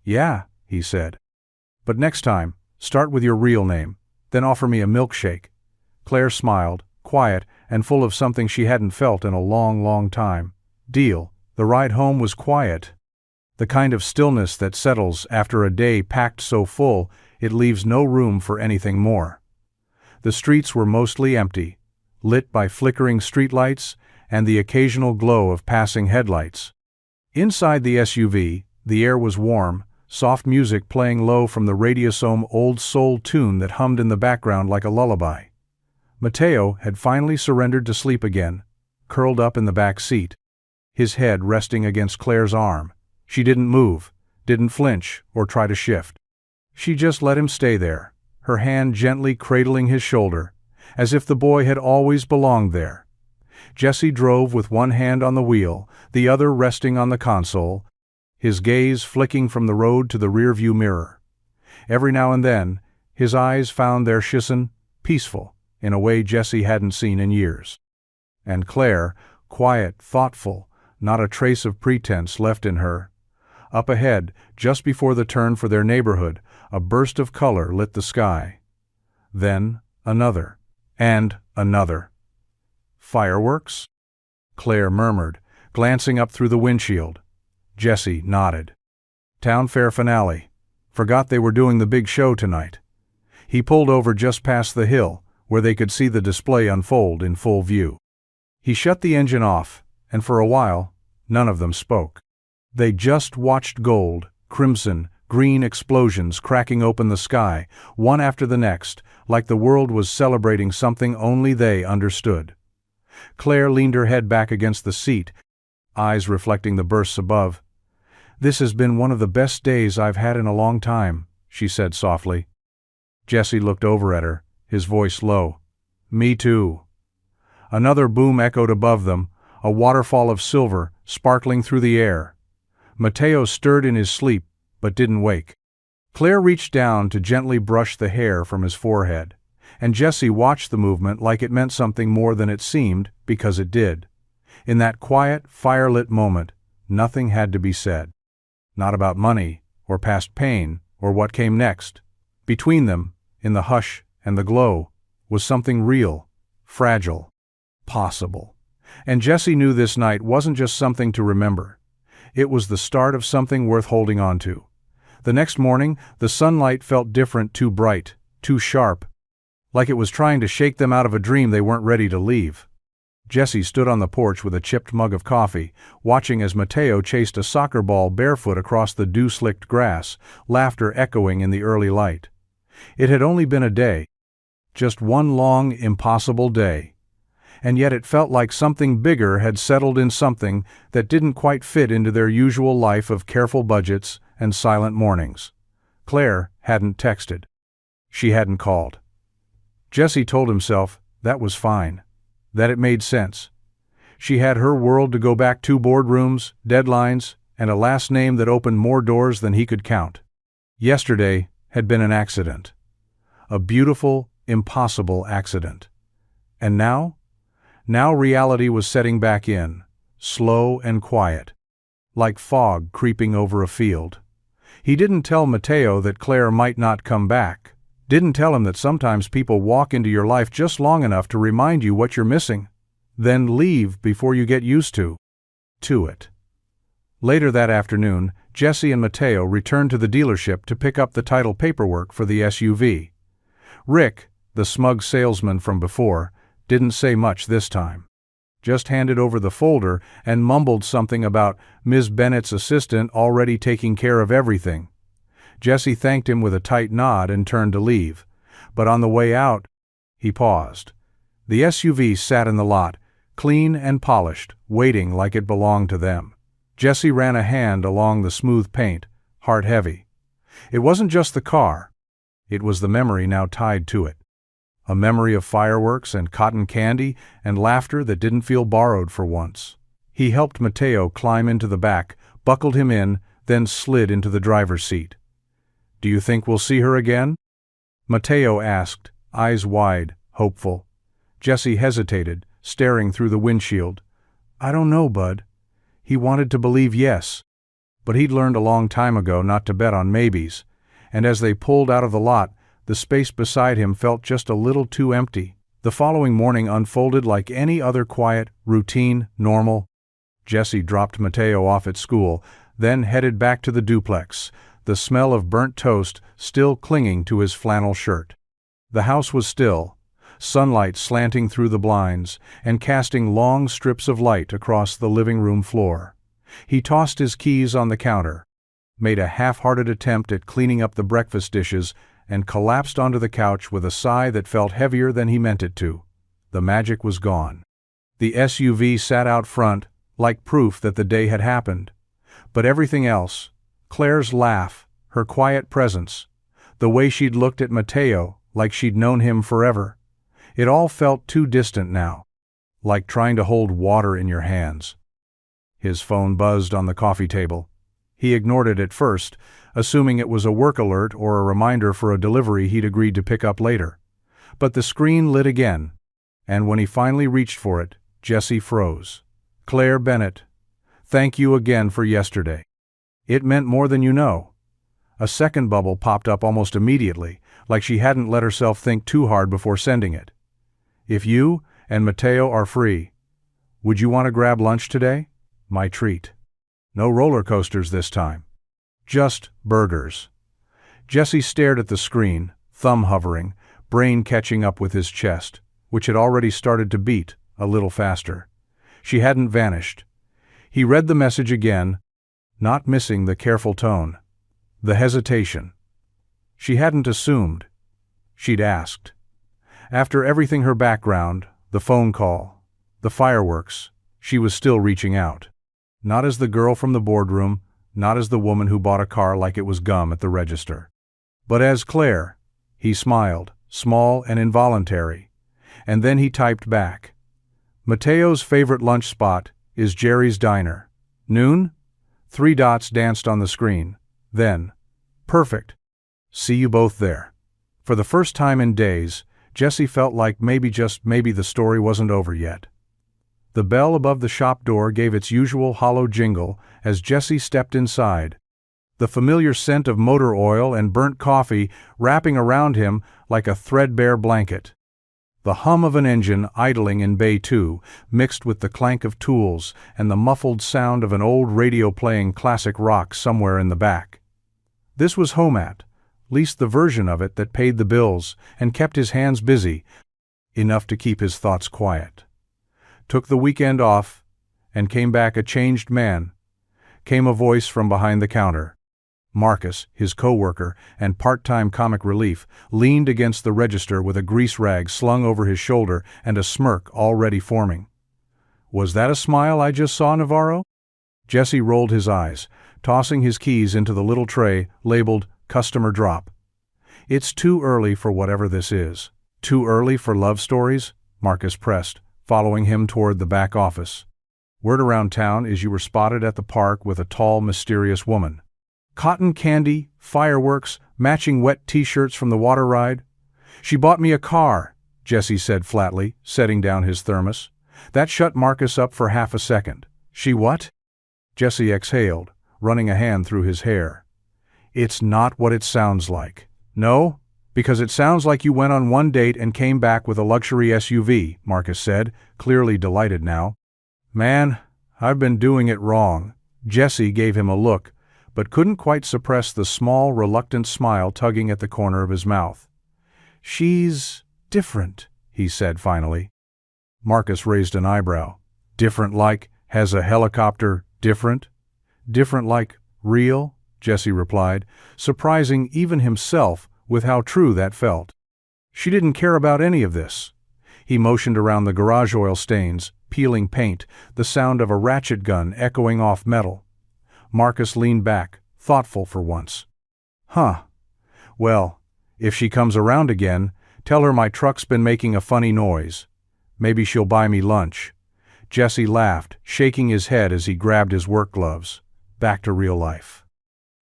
"Yeah," he said. "But next time, start with your real name, then offer me a milkshake." Claire smiled, quiet and full of something she hadn't felt in a long, long time. Deal. The ride home was quiet. The kind of stillness that settles after a day packed so full it leaves no room for anything more. The streets were mostly empty, lit by flickering streetlights and the occasional glow of passing headlights. Inside the SUV, the air was warm, soft music playing low from the Radiosome old soul tune that hummed in the background like a lullaby. Mateo had finally surrendered to sleep again, curled up in the back seat, his head resting against Claire's arm. She didn't move, didn't flinch or try to shift. She just let him stay there, her hand gently cradling his shoulder, as if the boy had always belonged there. Jesse drove with one hand on the wheel, the other resting on the console, his gaze flicking from the road to the rearview mirror. Every now and then, his eyes found their Shisson peaceful in a way Jesse hadn't seen in years. And Claire, quiet, thoughtful, not a trace of pretense left in her. Up ahead, just before the turn for their neighborhood, a burst of color lit the sky. Then another. And another. "Fireworks?" Claire murmured, glancing up through the windshield. Jesse nodded. "Town fair finale. Forgot they were doing the big show tonight." He pulled over just past the hill, where they could see the display unfold in full view. He shut the engine off, and for a while, none of them spoke. They just watched gold, crimson, green explosions cracking open the sky, one after the next, like the world was celebrating something only they understood. Claire leaned her head back against the seat, eyes reflecting the bursts above. "This has been one of the best days I've had in a long time," she said softly. Jesse looked over at her, his voice low. "Me too." Another boom echoed above them, a waterfall of silver sparkling through the air. Mateo stirred in his sleep, but didn't wake. Claire reached down to gently brush the hair from his forehead, and Jesse watched the movement like it meant something more than it seemed, because it did. In that quiet, fire-lit moment, nothing had to be said. Not about money, or past pain, or what came next. Between them, in the hush and the glow, was something real, fragile, possible. And Jesse knew this night wasn't just something to remember. It was the start of something worth holding on to. The next morning, the sunlight felt different, too bright, too sharp, like it was trying to shake them out of a dream they weren't ready to leave. Jesse stood on the porch with a chipped mug of coffee, watching as Mateo chased a soccer ball barefoot across the dew-slicked grass, laughter echoing in the early light. It had only been a day. Just one long, impossible day. And yet it felt like something bigger had settled in something that didn't quite fit into their usual life of careful budgets and silent mornings. Claire hadn't texted. She hadn't called. Jesse told himself that was fine, that it made sense. She had her world to go back to, boardrooms, deadlines, and a last name that opened more doors than he could count. Yesterday had been an accident. A beautiful, impossible accident. And now? Now reality was setting back in, slow and quiet, like fog creeping over a field. He didn't tell Mateo that Claire might not come back. Didn't tell him that sometimes people walk into your life just long enough to remind you what you're missing, then leave before you get used to it. Later that afternoon, Jesse and Mateo returned to the dealership to pick up the title paperwork for the SUV. Rick, the smug salesman from before, didn't say much this time. Just handed over the folder and mumbled something about Ms. Bennett's assistant already taking care of everything. Jesse thanked him with a tight nod and turned to leave. But on the way out, he paused. The SUV sat in the lot, clean and polished, waiting like it belonged to them. Jesse ran a hand along the smooth paint, heart heavy. It wasn't just the car. It was the memory now tied to it. A memory of fireworks and cotton candy and laughter that didn't feel borrowed for once. He helped Mateo climb into the back, buckled him in, then slid into the driver's seat. "Do you think we'll see her again?" Mateo asked, eyes wide, hopeful. Jesse hesitated, staring through the windshield. "I don't know, Bud." He wanted to believe yes, but he'd learned a long time ago not to bet on maybes, and as they pulled out of the lot, the space beside him felt just a little too empty. The following morning unfolded like any other quiet, routine, normal. Jesse dropped Mateo off at school, then headed back to the duplex, the smell of burnt toast still clinging to his flannel shirt. The house was still, sunlight slanting through the blinds and casting long strips of light across the living room floor. He tossed his keys on the counter, made a half-hearted attempt at cleaning up the breakfast dishes, and collapsed onto the couch with a sigh that felt heavier than he meant it to. The magic was gone. The SUV sat out front, like proof that the day had happened. But everything else, Claire's laugh, her quiet presence, the way she'd looked at Mateo like she'd known him forever, it all felt too distant now, like trying to hold water in your hands. His phone buzzed on the coffee table. He ignored it at first, assuming it was a work alert or a reminder for a delivery he'd agreed to pick up later. But the screen lit again, and when he finally reached for it, Jesse froze. "Claire Bennett, thank you again for yesterday. It meant more than you know. A second bubble popped up almost immediately, like she hadn't let herself think too hard before sending it. If you and Mateo are free, would you want to grab lunch today? My treat. No roller coasters this time. Just burgers. Jesse stared at the screen, thumb hovering, brain catching up with his chest, which had already started to beat a little faster. She hadn't vanished. He read the message again, not missing the careful tone, the hesitation. She hadn't assumed. She'd asked. After everything, her background, the phone call, the fireworks, she was still reaching out. Not as the girl from the boardroom, not as the woman who bought a car like it was gum at the register. But as Claire. He smiled, small and involuntary. And then he typed back. Mateo's favorite lunch spot is Jerry's Diner. Noon? 3 dots danced on the screen. Then, perfect. See you both there. For the first time in days, Jesse felt like maybe, just maybe, the story wasn't over yet. The bell above the shop door gave its usual hollow jingle as Jesse stepped inside, the familiar scent of motor oil and burnt coffee wrapping around him like a threadbare blanket. The hum of an engine idling in Bay 2, mixed with the clank of tools and the muffled sound of an old radio playing classic rock somewhere in the back. This was home at least the version of it that paid the bills and kept his hands busy, enough to keep his thoughts quiet. Took the weekend off, and came back a changed man, came a voice from behind the counter. Marcus, his co-worker and part-time comic relief, leaned against the register with a grease rag slung over his shoulder and a smirk already forming. Was that a smile I just saw, Navarro? Jesse rolled his eyes, tossing his keys into the little tray labeled Customer Drop. It's too early for whatever this is. Too early for love stories? Marcus pressed, following him toward the back office. Word around town is you were spotted at the park with a tall, mysterious woman. Cotton candy, fireworks, matching wet t-shirts from the water ride. She bought me a car, Jesse said flatly, setting down his thermos. That shut Marcus up for half a second. She what? Jesse exhaled, running a hand through his hair. It's not what it sounds like. No, because it sounds like you went on one date and came back with a luxury SUV, Marcus said, clearly delighted now. Man, I've been doing it wrong. Jesse gave him a look, but couldn't quite suppress the small, reluctant smile tugging at the corner of his mouth. She's different, he said finally. Marcus raised an eyebrow. Different like, has a helicopter, different? Different like, real? Jesse replied, surprising even himself with how true that felt. She didn't care about any of this. He motioned around the garage oil stains, peeling paint, the sound of a ratchet gun echoing off metal. Marcus leaned back, thoughtful for once. Huh. Well, if she comes around again, tell her my truck's been making a funny noise. Maybe she'll buy me lunch. Jesse laughed, shaking his head as he grabbed his work gloves. Back to real life.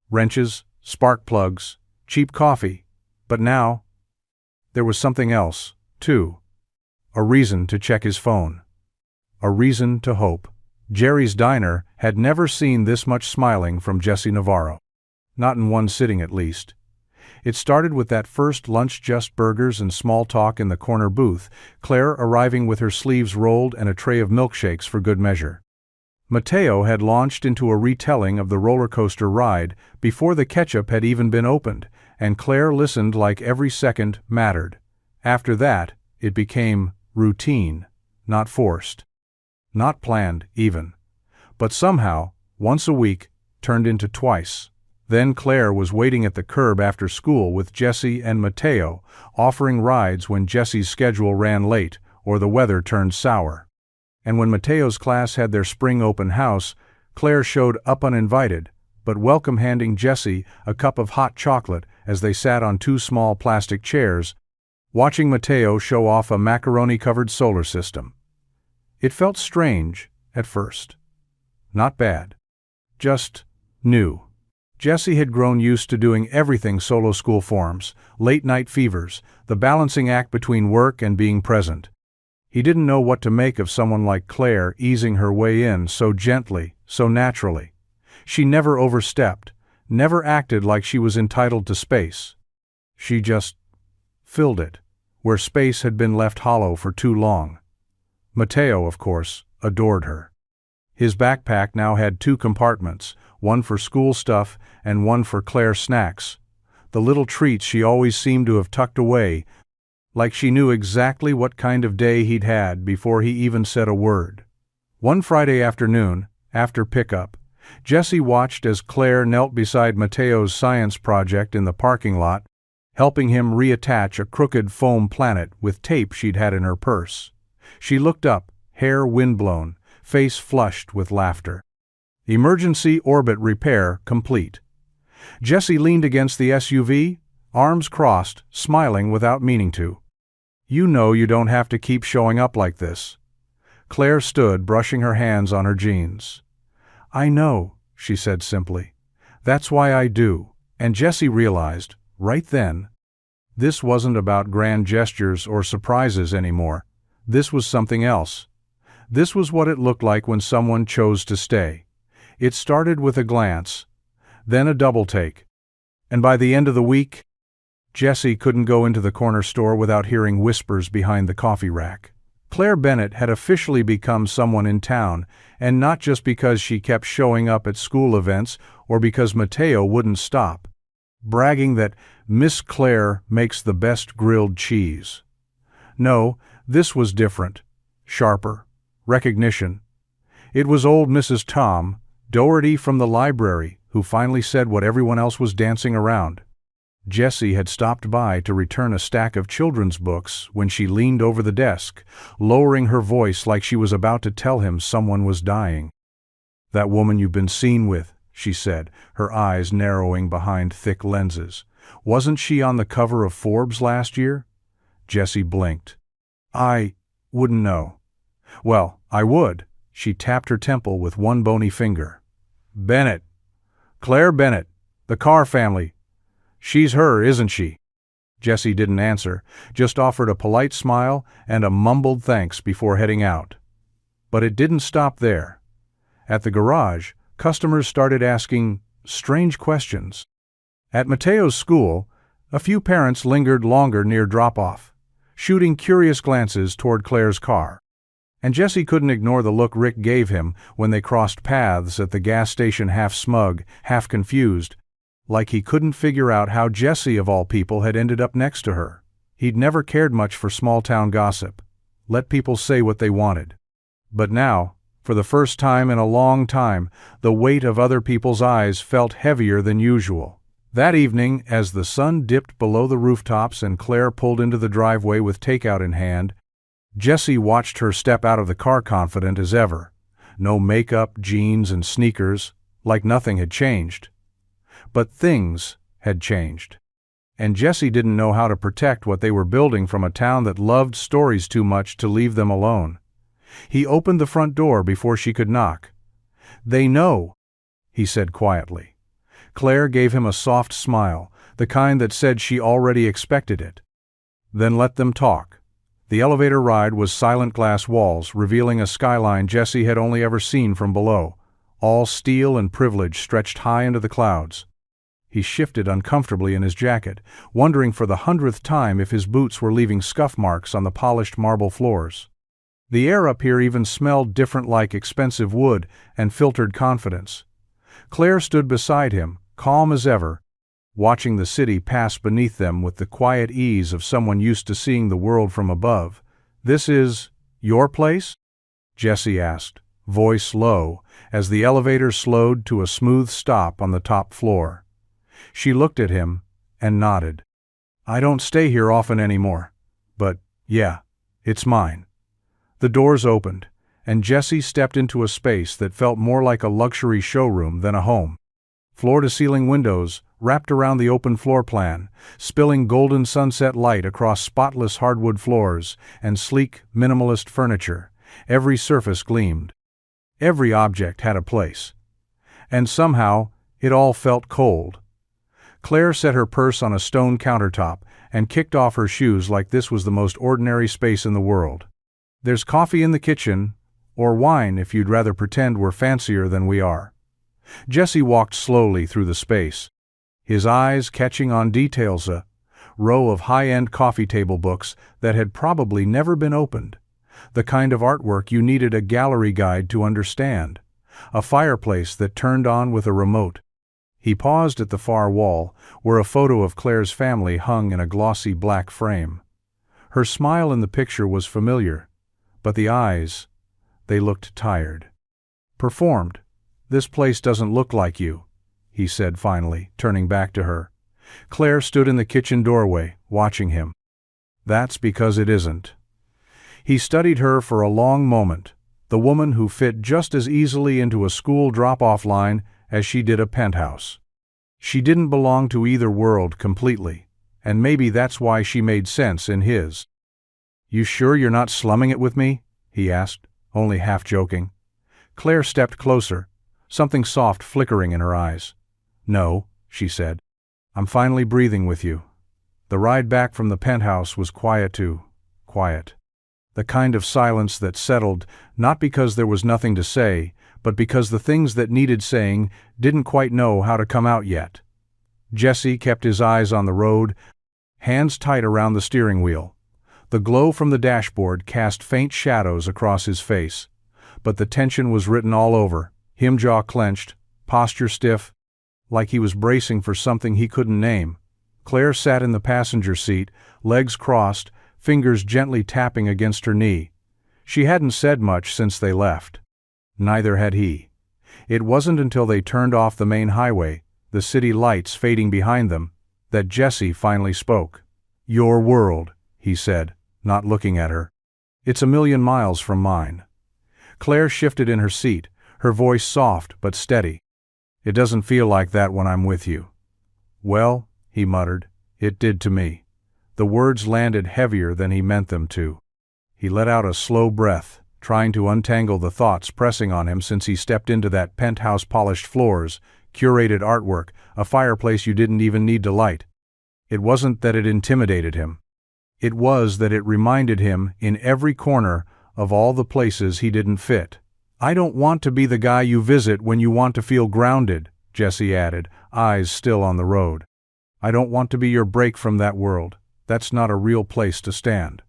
Wrenches, spark plugs, cheap coffee. But now, there was something else, too. A reason to check his phone. A reason to hope. Jerry's Diner had never seen this much smiling from Jesse Navarro. Not in one sitting, at least. It started with that first lunch, just burgers and small talk in the corner booth, Claire arriving with her sleeves rolled and a tray of milkshakes for good measure. Mateo had launched into a retelling of the roller coaster ride before the ketchup had even been opened, and Claire listened like every second mattered. After that, it became routine, not forced. Not planned, even. But somehow, once a week, turned into twice. Then Claire was waiting at the curb after school with Jesse and Mateo, offering rides when Jesse's schedule ran late or the weather turned sour. And when Mateo's class had their spring open house, Claire showed up uninvited, but welcome, handing Jesse a cup of hot chocolate as they sat on 2 small plastic chairs, watching Mateo show off a macaroni-covered solar system. It felt strange at first. Not bad. Just new. Jesse had grown used to doing everything solo: school forms, late-night fevers, the balancing act between work and being present. He didn't know what to make of someone like Claire easing her way in so gently, so naturally. She never overstepped, never acted like she was entitled to space. She just filled it, where space had been left hollow for too long. Mateo, of course, adored her. His backpack now had 2 compartments, one for school stuff and one for Claire's snacks, the little treats she always seemed to have tucked away, like she knew exactly what kind of day he'd had before he even said a word. One Friday afternoon, after pickup, Jessie watched as Claire knelt beside Mateo's science project in the parking lot, helping him reattach a crooked foam planet with tape she'd had in her purse. She looked up, hair windblown, face flushed with laughter. Emergency orbit repair complete. Jessie leaned against the SUV, arms crossed, smiling without meaning to. "You know you don't have to keep showing up like this." Claire stood, brushing her hands on her jeans. "I know," she said simply. "That's why I do." And Jessie realized, right then, this wasn't about grand gestures or surprises anymore. This was something else. This was what it looked like when someone chose to stay. It started with a glance, then a double take. And by the end of the week, Jessie couldn't go into the corner store without hearing whispers behind the coffee rack. Claire Bennett had officially become someone in town, and not just because she kept showing up at school events or because Mateo wouldn't stop bragging that Miss Claire makes the best grilled cheese. No, this was different, sharper, recognition. It was old Mrs. Tom, Doherty from the library, who finally said what everyone else was dancing around. Jessie had stopped by to return a stack of children's books when she leaned over the desk, lowering her voice like she was about to tell him someone was dying. "That woman you've been seen with," she said, her eyes narrowing behind thick lenses. "Wasn't she on the cover of Forbes last year?" Jessie blinked. "I wouldn't know." "Well, I would." She tapped her temple with one bony finger. "Bennett. Claire Bennett. The Carr family. She's her, isn't she?" Jessie didn't answer, just offered a polite smile and a mumbled thanks before heading out. But it didn't stop there. At the garage, customers started asking strange questions. At Mateo's school, a few parents lingered longer near drop-off, shooting curious glances toward Claire's car. And Jessie couldn't ignore the look Rick gave him when they crossed paths at the gas station, half smug, half confused, like he couldn't figure out how Jessie, of all people, had ended up next to her. He'd never cared much for small-town gossip. Let people say what they wanted. But now, for the first time in a long time, the weight of other people's eyes felt heavier than usual. That evening, as the sun dipped below the rooftops and Claire pulled into the driveway with takeout in hand, Jessie watched her step out of the car confident as ever. No makeup, jeans, and sneakers, like nothing had changed. But things had changed. And Jessie didn't know how to protect what they were building from a town that loved stories too much to leave them alone. He opened the front door before she could knock. "They know," he said quietly. Claire gave him a soft smile, the kind that said she already expected it. "Then let them talk." The elevator ride was silent glass walls, revealing a skyline Jessie had only ever seen from below, all steel and privilege stretched high into the clouds. He shifted uncomfortably in his jacket, wondering for the 100th time if his boots were leaving scuff marks on the polished marble floors. The air up here even smelled different, like expensive wood and filtered confidence. Claire stood beside him, calm as ever, watching the city pass beneath them with the quiet ease of someone used to seeing the world from above. "This is your place?" Jessie asked, voice low, as the elevator slowed to a smooth stop on the top floor. She looked at him and nodded. "I don't stay here often anymore, but yeah, it's mine." The doors opened, and Jessie stepped into a space that felt more like a luxury showroom than a home. Floor-to-ceiling windows wrapped around the open floor plan, spilling golden sunset light across spotless hardwood floors and sleek, minimalist furniture. Every surface gleamed. Every object had a place. And somehow, it all felt cold. Claire set her purse on a stone countertop and kicked off her shoes like this was the most ordinary space in the world. "There's coffee in the kitchen, or wine if you'd rather pretend we're fancier than we are." Jesse walked slowly through the space, his eyes catching on details: a row of high-end coffee table books that had probably never been opened, the kind of artwork you needed a gallery guide to understand, a fireplace that turned on with a remote. He paused at the far wall, where a photo of Claire's family hung in a glossy black frame. Her smile in the picture was familiar, but the eyes, they looked tired. "Performed. This place doesn't look like you," he said finally, turning back to her. Claire stood in the kitchen doorway, watching him. "That's because it isn't." He studied her for a long moment, the woman who fit just as easily into a school drop-off line as she did a penthouse. She didn't belong to either world completely, and maybe that's why she made sense in his. "You sure you're not slumming it with me?" he asked, only half joking. Claire stepped closer, something soft flickering in her eyes. "No," she said. "I'm finally breathing with you." The ride back from the penthouse was quiet too. Quiet. The kind of silence that settled, not because there was nothing to say, but because the things that needed saying didn't quite know how to come out yet. Jesse kept his eyes on the road, hands tight around the steering wheel. The glow from the dashboard cast faint shadows across his face, but the tension was written all over, him jaw clenched, posture stiff, like he was bracing for something he couldn't name. Claire sat in the passenger seat, legs crossed, fingers gently tapping against her knee. She hadn't said much since they left. Neither had he. It wasn't until they turned off the main highway, the city lights fading behind them, that Jesse finally spoke. "Your world," he said, not looking at her. "It's a million miles from mine." Claire shifted in her seat, her voice soft but steady. "It doesn't feel like that when I'm with you." "Well," he muttered, "it did to me." The words landed heavier than he meant them to. He let out a slow breath, trying to untangle the thoughts pressing on him since he stepped into that penthouse, polished floors, curated artwork, a fireplace you didn't even need to light. It wasn't that it intimidated him. It was that it reminded him, in every corner, of all the places he didn't fit. "I don't want to be the guy you visit when you want to feel grounded," Jesse added, eyes still on the road. "I don't want to be your break from that world. That's not a real place to stand."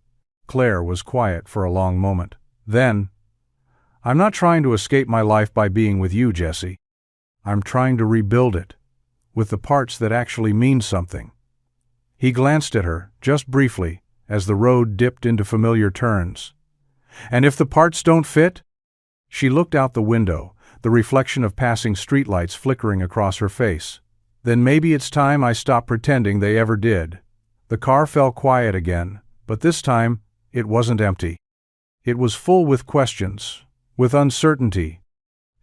Claire was quiet for a long moment. Then, "I'm not trying to escape my life by being with you, Jesse. I'm trying to rebuild it, with the parts that actually mean something." He glanced at her, just briefly, as the road dipped into familiar turns. "And if the parts don't fit?" She looked out the window, the reflection of passing streetlights flickering across her face. "Then maybe it's time I stopped pretending they ever did." The car fell quiet again, but this time it wasn't empty. It was full with questions, with uncertainty,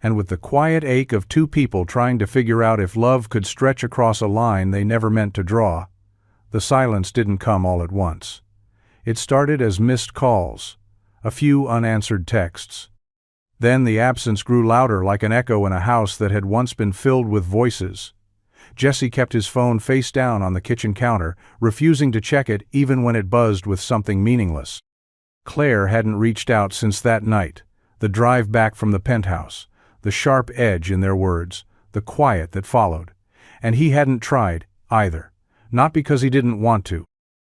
and with the quiet ache of two people trying to figure out if love could stretch across a line they never meant to draw. The silence didn't come all at once. It started as missed calls, a few unanswered texts. Then the absence grew louder, like an echo in a house that had once been filled with voices. Jesse kept his phone face down on the kitchen counter, refusing to check it even when it buzzed with something meaningless. Claire hadn't reached out since that night, the drive back from the penthouse, the sharp edge in their words, the quiet that followed. And he hadn't tried, either, not because he didn't want to,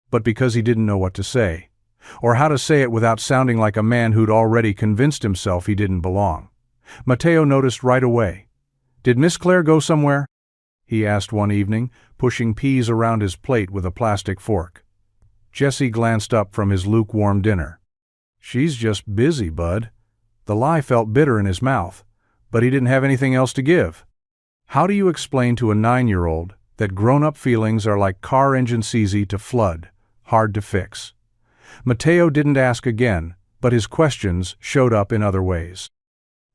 but because he didn't know what to say, or how to say it without sounding like a man who'd already convinced himself he didn't belong. Mateo noticed right away. "Did Miss Claire go somewhere?" he asked one evening, pushing peas around his plate with a plastic fork. Jesse glanced up from his lukewarm dinner. "She's just busy, bud." The lie felt bitter in his mouth, but he didn't have anything else to give. How do you explain to a 9-year-old that grown-up feelings are like car engines, easy to flood, hard to fix? Mateo didn't ask again, but his questions showed up in other ways.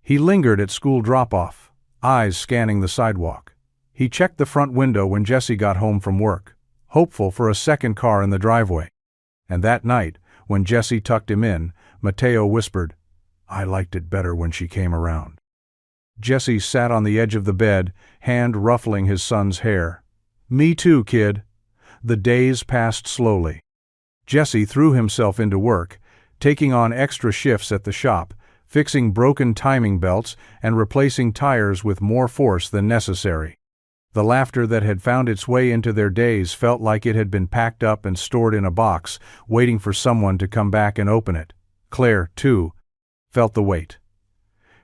He lingered at school drop-off, eyes scanning the sidewalk. He checked the front window when Jesse got home from work, hopeful for a second car in the driveway. And that night, when Jesse tucked him in, Mateo whispered, "I liked it better when she came around." Jesse sat on the edge of the bed, hand ruffling his son's hair. "Me too, kid." The days passed slowly. Jesse threw himself into work, taking on extra shifts at the shop, fixing broken timing belts and replacing tires with more force than necessary. The laughter that had found its way into their days felt like it had been packed up and stored in a box, waiting for someone to come back and open it. Claire, too, felt the weight.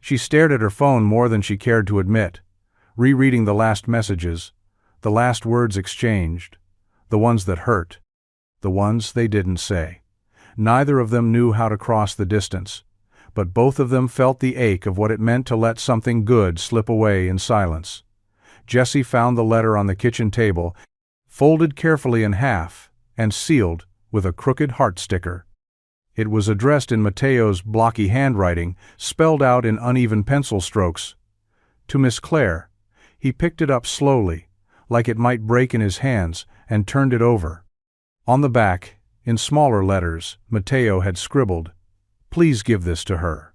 She stared at her phone more than she cared to admit, rereading the last messages, the last words exchanged, the ones that hurt, the ones they didn't say. Neither of them knew how to cross the distance, but both of them felt the ache of what it meant to let something good slip away in silence. Jessie found the letter on the kitchen table, folded carefully in half, and sealed with a crooked heart sticker. It was addressed in Mateo's blocky handwriting, spelled out in uneven pencil strokes. To Miss Claire. He picked it up slowly, like it might break in his hands, and turned it over. On the back, in smaller letters, Mateo had scribbled, "Please give this to her.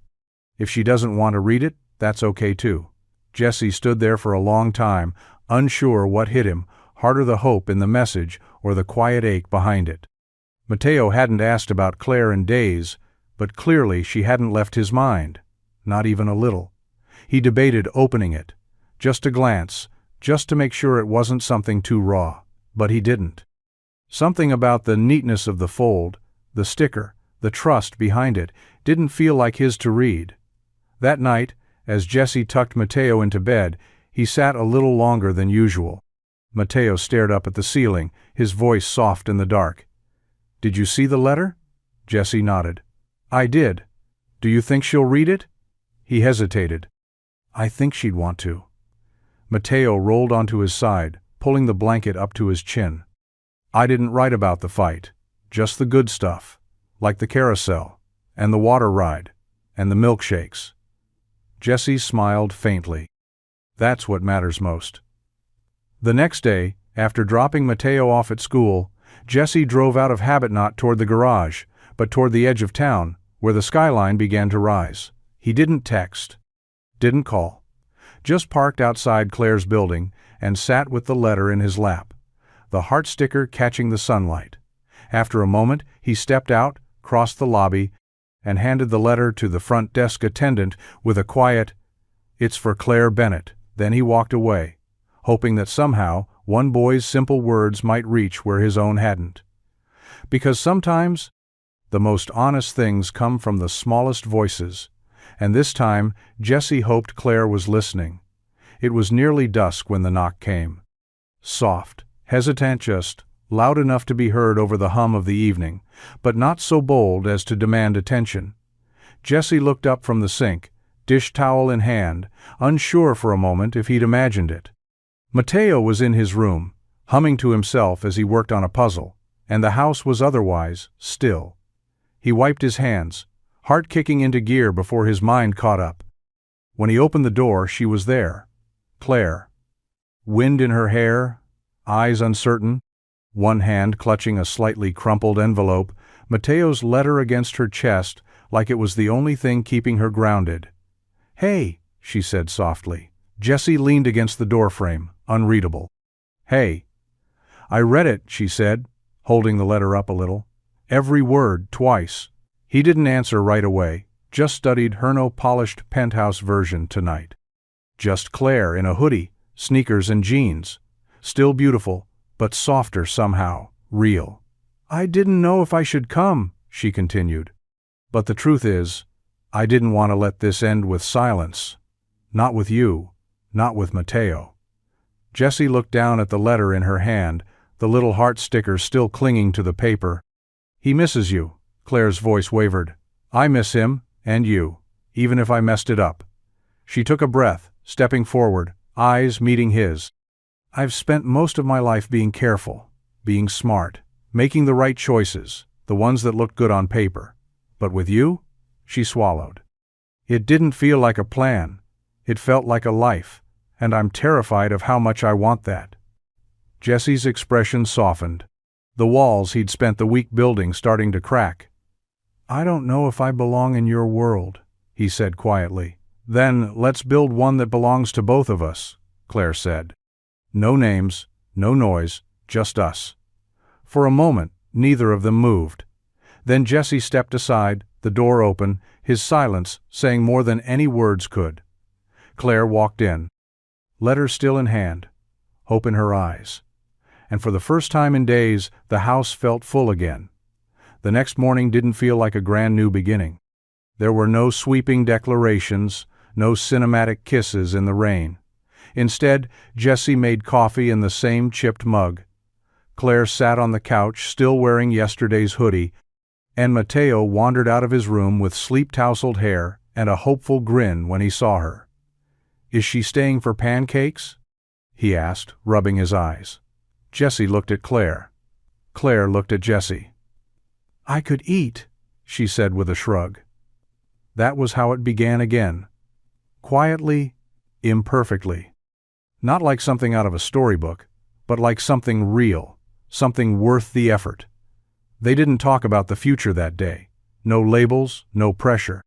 If she doesn't want to read it, that's okay too." Jessie stood there for a long time, unsure what hit him, harder the hope in the message or the quiet ache behind it. Mateo hadn't asked about Claire in days, but clearly she hadn't left his mind, not even a little. He debated opening it, just a glance, just to make sure it wasn't something too raw, but he didn't. Something about the neatness of the fold, the sticker, the trust behind it, didn't feel like his to read. That night, as Jessie tucked Mateo into bed, he sat a little longer than usual. Mateo stared up at the ceiling, his voice soft in the dark. "Did you see the letter?" Jessie nodded. "I did. Do you think she'll read it?" He hesitated. "I think she'd want to." Mateo rolled onto his side, pulling the blanket up to his chin. "I didn't write about the fight, just the good stuff, like the carousel, and the water ride, and the milkshakes." Jessie smiled faintly. "That's what matters most." The next day, after dropping Mateo off at school, Jessie drove out of habit not toward the garage, but toward the edge of town, where the skyline began to rise. He didn't text, didn't call, just parked outside Claire's building and sat with the letter in his lap, the heart sticker catching the sunlight. After a moment, he stepped out, crossed the lobby, and handed the letter to the front desk attendant with a quiet, "It's for Claire Bennett." Then he walked away, hoping that somehow one boy's simple words might reach where his own hadn't. Because sometimes the most honest things come from the smallest voices, and this time Jessie hoped Claire was listening. It was nearly dusk when the knock came. Soft, hesitant, just loud enough to be heard over the hum of the evening, but not so bold as to demand attention. Jessie looked up from the sink, dish towel in hand, unsure for a moment if he'd imagined it. Mateo was in his room, humming to himself as he worked on a puzzle, and the house was otherwise still. He wiped his hands, heart kicking into gear before his mind caught up. When he opened the door, she was there. Claire. Wind in her hair, eyes uncertain, one hand clutching a slightly crumpled envelope, Mateo's letter against her chest like it was the only thing keeping her grounded. "Hey," she said softly. Jessie leaned against the doorframe, unreadable. "Hey." "I read it," she said, holding the letter up a little. Every word, twice. He didn't answer right away, just studied Herno-polished penthouse version tonight. Just Claire in a hoodie, sneakers and jeans. Still beautiful, but softer somehow, real. "I didn't know if I should come," she continued. "But the truth is, I didn't want to let this end with silence. Not with you, not with Mateo." Jessie looked down at the letter in her hand, the little heart sticker still clinging to the paper. "He misses you," Claire's voice wavered. "I miss him, and you, even if I messed it up." She took a breath, stepping forward, eyes meeting his. "I've spent most of my life being careful, being smart, making the right choices, the ones that looked good on paper. But with you?" She swallowed. "It didn't feel like a plan. It felt like a life, and I'm terrified of how much I want that." Jessie's expression softened, the walls he'd spent the week building starting to crack. "I don't know if I belong in your world," he said quietly. "Then let's build one that belongs to both of us," Claire said. No names, no noise, just us. For a moment, neither of them moved. Then Jessie stepped aside, the The door opened, his silence saying more than any words could. Claire walked in, letter still in hand, hope in her eyes. And for the first time in days, the house felt full again. The next morning didn't feel like a brand new beginning. There were no sweeping declarations, no cinematic kisses in the rain. Instead, Jessie made coffee in the same chipped mug. Claire sat on the couch, still wearing yesterday's hoodie, and Mateo wandered out of his room with sleep-tousled hair and a hopeful grin when he saw her. "Is she staying for pancakes?" he asked, rubbing his eyes. Jessie looked at Claire. Claire looked at Jessie. "I could eat," she said with a shrug. That was how it began again. Quietly, imperfectly. Not like something out of a storybook, but like something real, something worth the effort. They didn't talk about the future that day. No labels, no pressure.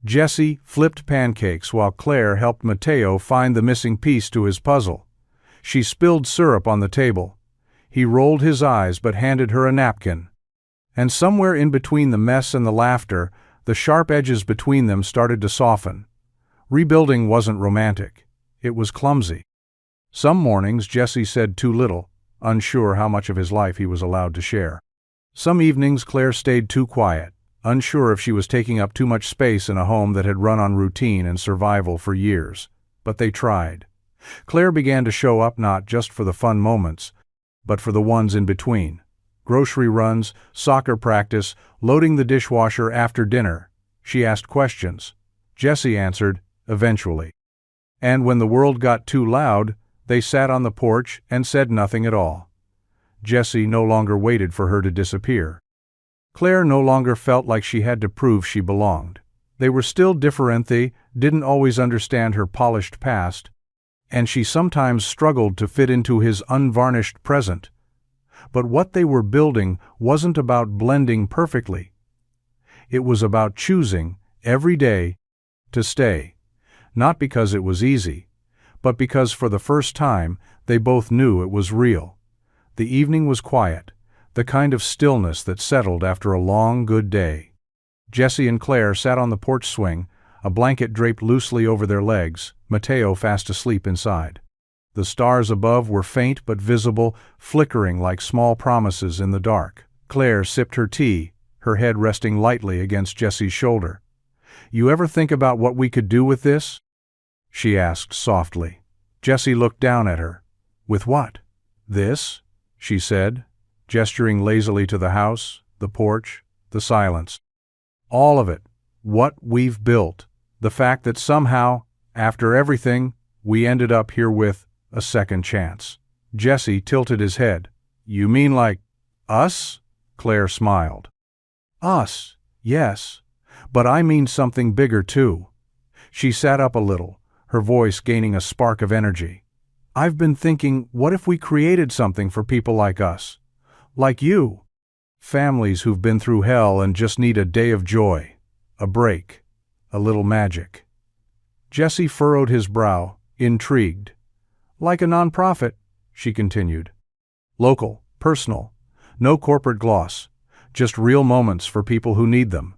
Jessie flipped pancakes while Claire helped Mateo find the missing piece to his puzzle. She spilled syrup on the table. He rolled his eyes but handed her a napkin. And somewhere in between the mess and the laughter, the sharp edges between them started to soften. Rebuilding wasn't romantic. It was clumsy. Some mornings Jessie said too little, unsure how much of his life he was allowed to share. Some evenings Claire stayed too quiet, unsure if she was taking up too much space in a home that had run on routine and survival for years. But they tried. Claire began to show up not just for the fun moments, but for the ones in between. Grocery runs, soccer practice, loading the dishwasher after dinner. She asked questions. Jessie answered, eventually. And when the world got too loud, they sat on the porch and said nothing at all. Jessie no longer waited for her to disappear. Claire no longer felt like she had to prove she belonged. They were still different, they didn't always understand her polished past, and she sometimes struggled to fit into his unvarnished present. But what they were building wasn't about blending perfectly. It was about choosing, every day, to stay. Not because it was easy, but because for the first time they both knew it was real. The evening was quiet, the kind of stillness that settled after a long, good day. Jessie and Claire sat on the porch swing, a blanket draped loosely over their legs, Mateo fast asleep inside. The stars above were faint but visible, flickering like small promises in the dark. Claire sipped her tea, her head resting lightly against Jessie's shoulder. "You ever think about what we could do with this?" she asked softly. Jessie looked down at her. "With what?" "This?" she said, gesturing lazily to the house, the porch, the silence. "All of it. What we've built. The fact that somehow, after everything, we ended up here with a second chance." Jessie tilted his head. "You mean like us?" Claire smiled. "Us, yes. But I mean something bigger too." She sat up a little, her voice gaining a spark of energy. "I've been thinking, what if we created something for people like us? Like you. Families who've been through hell and just need a day of joy. A break. A little magic." Jessie furrowed his brow, intrigued. "Like a nonprofit," she continued. "Local, personal, no corporate gloss. Just real moments for people who need them.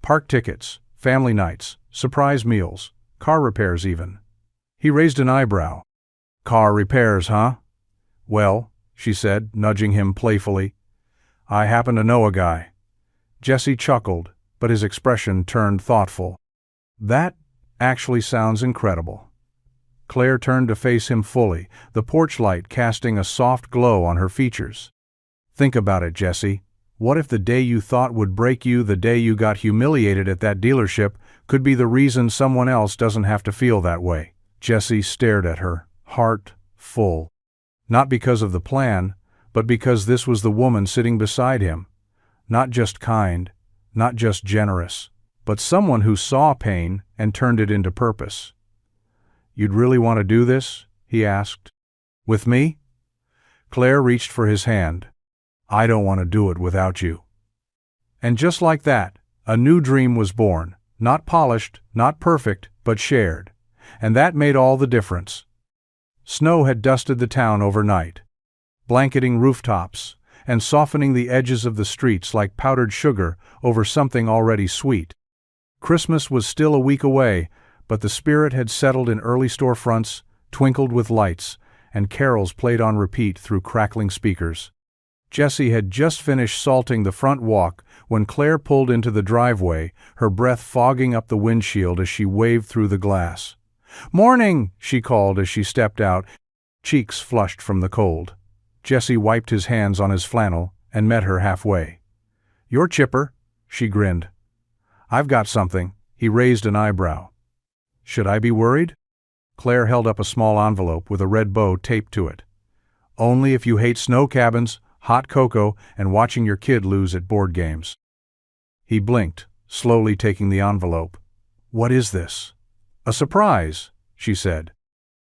Park tickets, family nights, surprise meals, car repairs even." He raised an eyebrow. "Car repairs, huh? Well," she said, nudging him playfully, "I happen to know a guy." Jessie chuckled, but his expression turned thoughtful. "That actually sounds incredible." Claire turned to face him fully, the porch light casting a soft glow on her features. "Think about it, Jessie. What if the day you thought would break you, the day you got humiliated at that dealership, could be the reason someone else doesn't have to feel that way?" Jessie stared at her, heart full. Not because of the plan, but because this was the woman sitting beside him. Not just kind, not just generous, but someone who saw pain and turned it into purpose. "You'd really want to do this?" he asked. "With me?" Claire reached for his hand. "I don't want to do it without you." And just like that, a new dream was born, not polished, not perfect, but shared. And that made all the difference. Snow had dusted the town overnight, blanketing rooftops, and softening the edges of the streets like powdered sugar over something already sweet. Christmas was still a week away, but the spirit had settled in early storefronts, twinkled with lights, and carols played on repeat through crackling speakers. Jessie had just finished salting the front walk when Claire pulled into the driveway, her breath fogging up the windshield as she waved through the glass. "Morning!" she called as she stepped out, cheeks flushed from the cold. Jessie wiped his hands on his flannel and met her halfway. "You're chipper," she grinned. "I've got something." He raised an eyebrow. "Should I be worried?" Claire held up a small envelope with a red bow taped to it. "Only if you hate snow cabins, hot cocoa, and watching your kid lose at board games." He blinked, slowly taking the envelope. "What is this?" "A surprise," she said.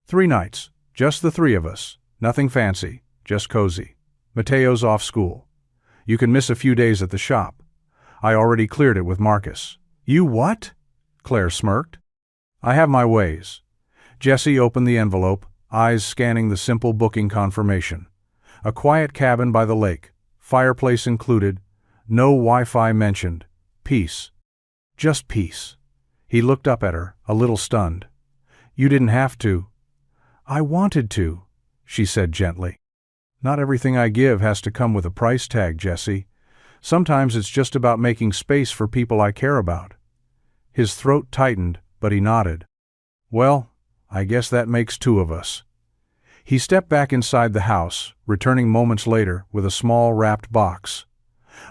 "3 nights, just the 3 of us. Nothing fancy, just cozy. Mateo's off school. You can miss a few days at the shop. I already cleared it with Marcus." "You what?" Claire smirked. "I have my ways." Jessie opened the envelope, eyes scanning the simple booking confirmation. A quiet cabin by the lake, fireplace included, no Wi-Fi mentioned. Peace. Just peace. He looked up at her, a little stunned. "You didn't have to." "I wanted to," she said gently. "Not everything I give has to come with a price tag, Jessie. Sometimes it's just about making space for people I care about." His throat tightened, but he nodded. "Well, I guess that makes 2 of us." He stepped back inside the house, returning moments later with a small wrapped box.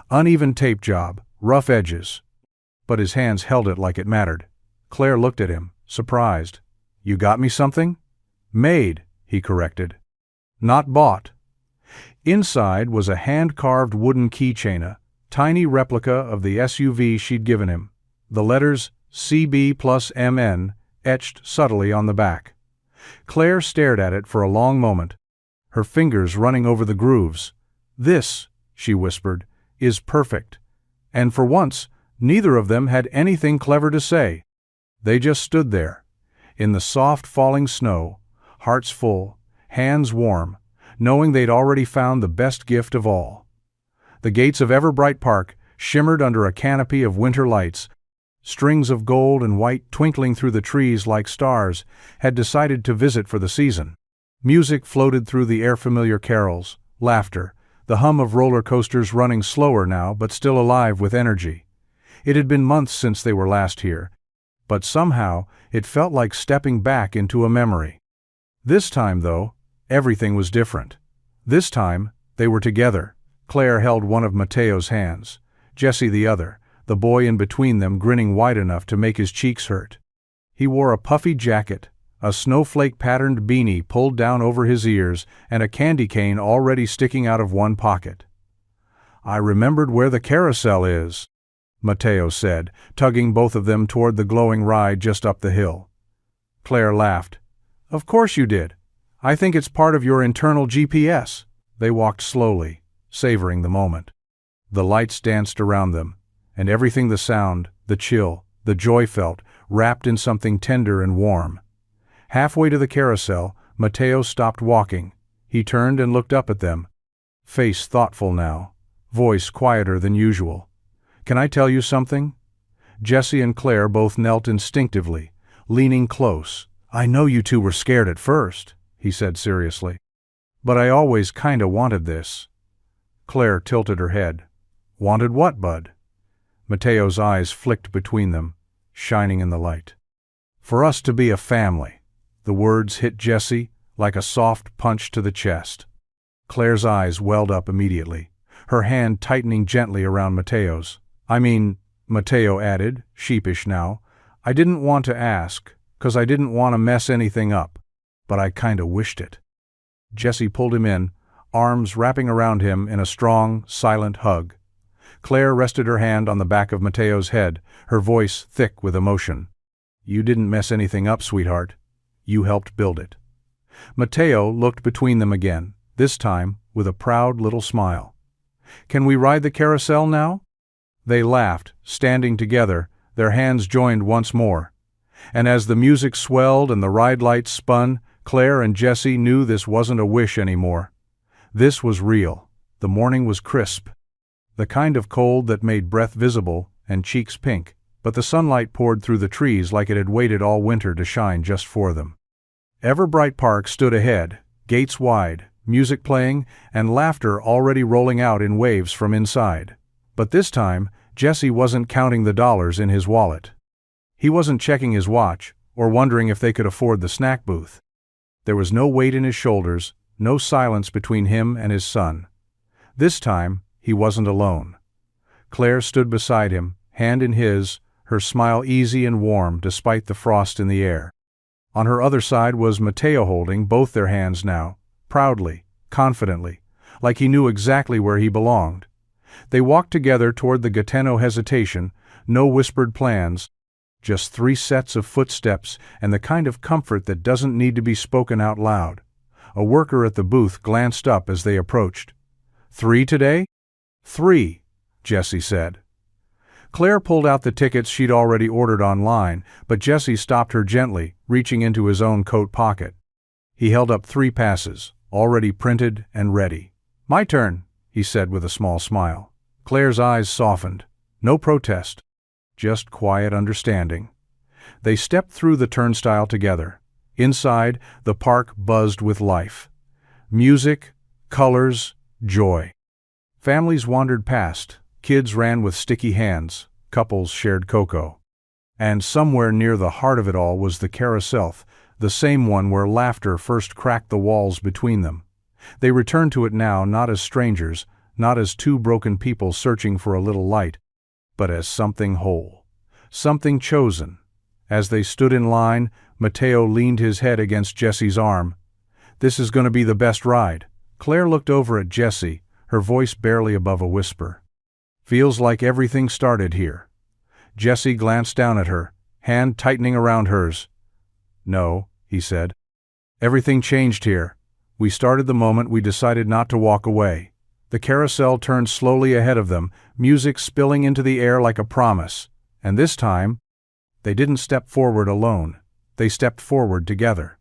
Uneven tape job, rough edges. But his hands held it like it mattered. Claire looked at him, surprised. "You got me something?" "Made," he corrected. "Not bought." Inside was a hand-carved wooden keychain, a tiny replica of the SUV she'd given him. The letters CB plus MN etched subtly on the back. Claire stared at it for a long moment, her fingers running over the grooves. "This," she whispered, "is perfect." And for once, neither of them had anything clever to say. They just stood there, in the soft falling snow, hearts full, hands warm, knowing they'd already found the best gift of all. The gates of Everbright Park shimmered under a canopy of winter lights. Strings of gold and white twinkling through the trees like stars had decided to visit for the season. Music floated through the air, familiar carols, laughter, the hum of roller coasters running slower now but still alive with energy. It had been months since they were last here, but somehow it felt like stepping back into a memory. This time, though, everything was different. This time, they were together. Claire held one of Mateo's hands, Jessie the other, the boy in between them grinning wide enough to make his cheeks hurt. He wore a puffy jacket, a snowflake-patterned beanie pulled down over his ears, and a candy cane already sticking out of one pocket. "I remembered where the carousel is," Mateo said, tugging both of them toward the glowing ride just up the hill. Claire laughed. "Of course you did. I think it's part of your internal GPS." They walked slowly, savoring the moment. The lights danced around them, and everything, the sound, the chill, the joy felt, wrapped in something tender and warm. Halfway to the carousel, Mateo stopped walking. He turned and looked up at them. Face thoughtful now, voice quieter than usual. "Can I tell you something?" Jessie and Claire both knelt instinctively, leaning close. "I know you two were scared at first," he said seriously. "But I always kinda wanted this." Claire tilted her head. "Wanted what, bud?" Mateo's eyes flicked between them, shining in the light. "For us to be a family." The words hit Jessie like a soft punch to the chest. Claire's eyes welled up immediately, her hand tightening gently around Mateo's. Mateo added, sheepish now, "I didn't want to ask, 'cause I didn't want to mess anything up, but I kinda wished it." Jessie pulled him in, arms wrapping around him in a strong, silent hug. Claire rested her hand on the back of Mateo's head, her voice thick with emotion. "You didn't mess anything up, sweetheart. You helped build it." Mateo looked between them again, this time with a proud little smile. "Can we ride the carousel now?" They laughed, standing together, their hands joined once more. And as the music swelled and the ride lights spun, Claire and Jessie knew this wasn't a wish anymore. This was real. The morning was crisp, the kind of cold that made breath visible and cheeks pink, but the sunlight poured through the trees like it had waited all winter to shine just for them. Everbright Park stood ahead, gates wide, music playing, and laughter already rolling out in waves from inside. But this time, Jesse wasn't counting the dollars in his wallet. He wasn't checking his watch or wondering if they could afford the snack booth. There was no weight in his shoulders, no silence between him and his son. This time, he wasn't alone. Claire stood beside him, hand in his, her smile easy and warm despite the frost in the air. On her other side was Mateo holding both their hands now, proudly, confidently, like he knew exactly where he belonged. They walked together toward the Gateno hesitation, no whispered plans, just 3 sets of footsteps and the kind of comfort that doesn't need to be spoken out loud. A worker at the booth glanced up as they approached. 3 today? 3, Jesse said. Claire pulled out the tickets she'd already ordered online, but Jesse stopped her gently, reaching into his own coat pocket. He held up 3 passes, already printed and ready. My turn, he said with a small smile. Claire's eyes softened. No protest, just quiet understanding. They stepped through the turnstile together. Inside, the park buzzed with life. Music, colors, joy. Families wandered past, kids ran with sticky hands, couples shared cocoa. And somewhere near the heart of it all was the carousel, the same one where laughter first cracked the walls between them. They returned to it now not as strangers, not as 2 broken people searching for a little light, but as something whole, something chosen. As they stood in line, Mateo leaned his head against Jesse's arm. This is going to be the best ride. Claire looked over at Jesse, her voice barely above a whisper. Feels like everything started here. Jesse glanced down at her, hand tightening around hers. No, he said. Everything changed here. We started the moment we decided not to walk away. The carousel turned slowly ahead of them, music spilling into the air like a promise. And this time, they didn't step forward alone. They stepped forward together.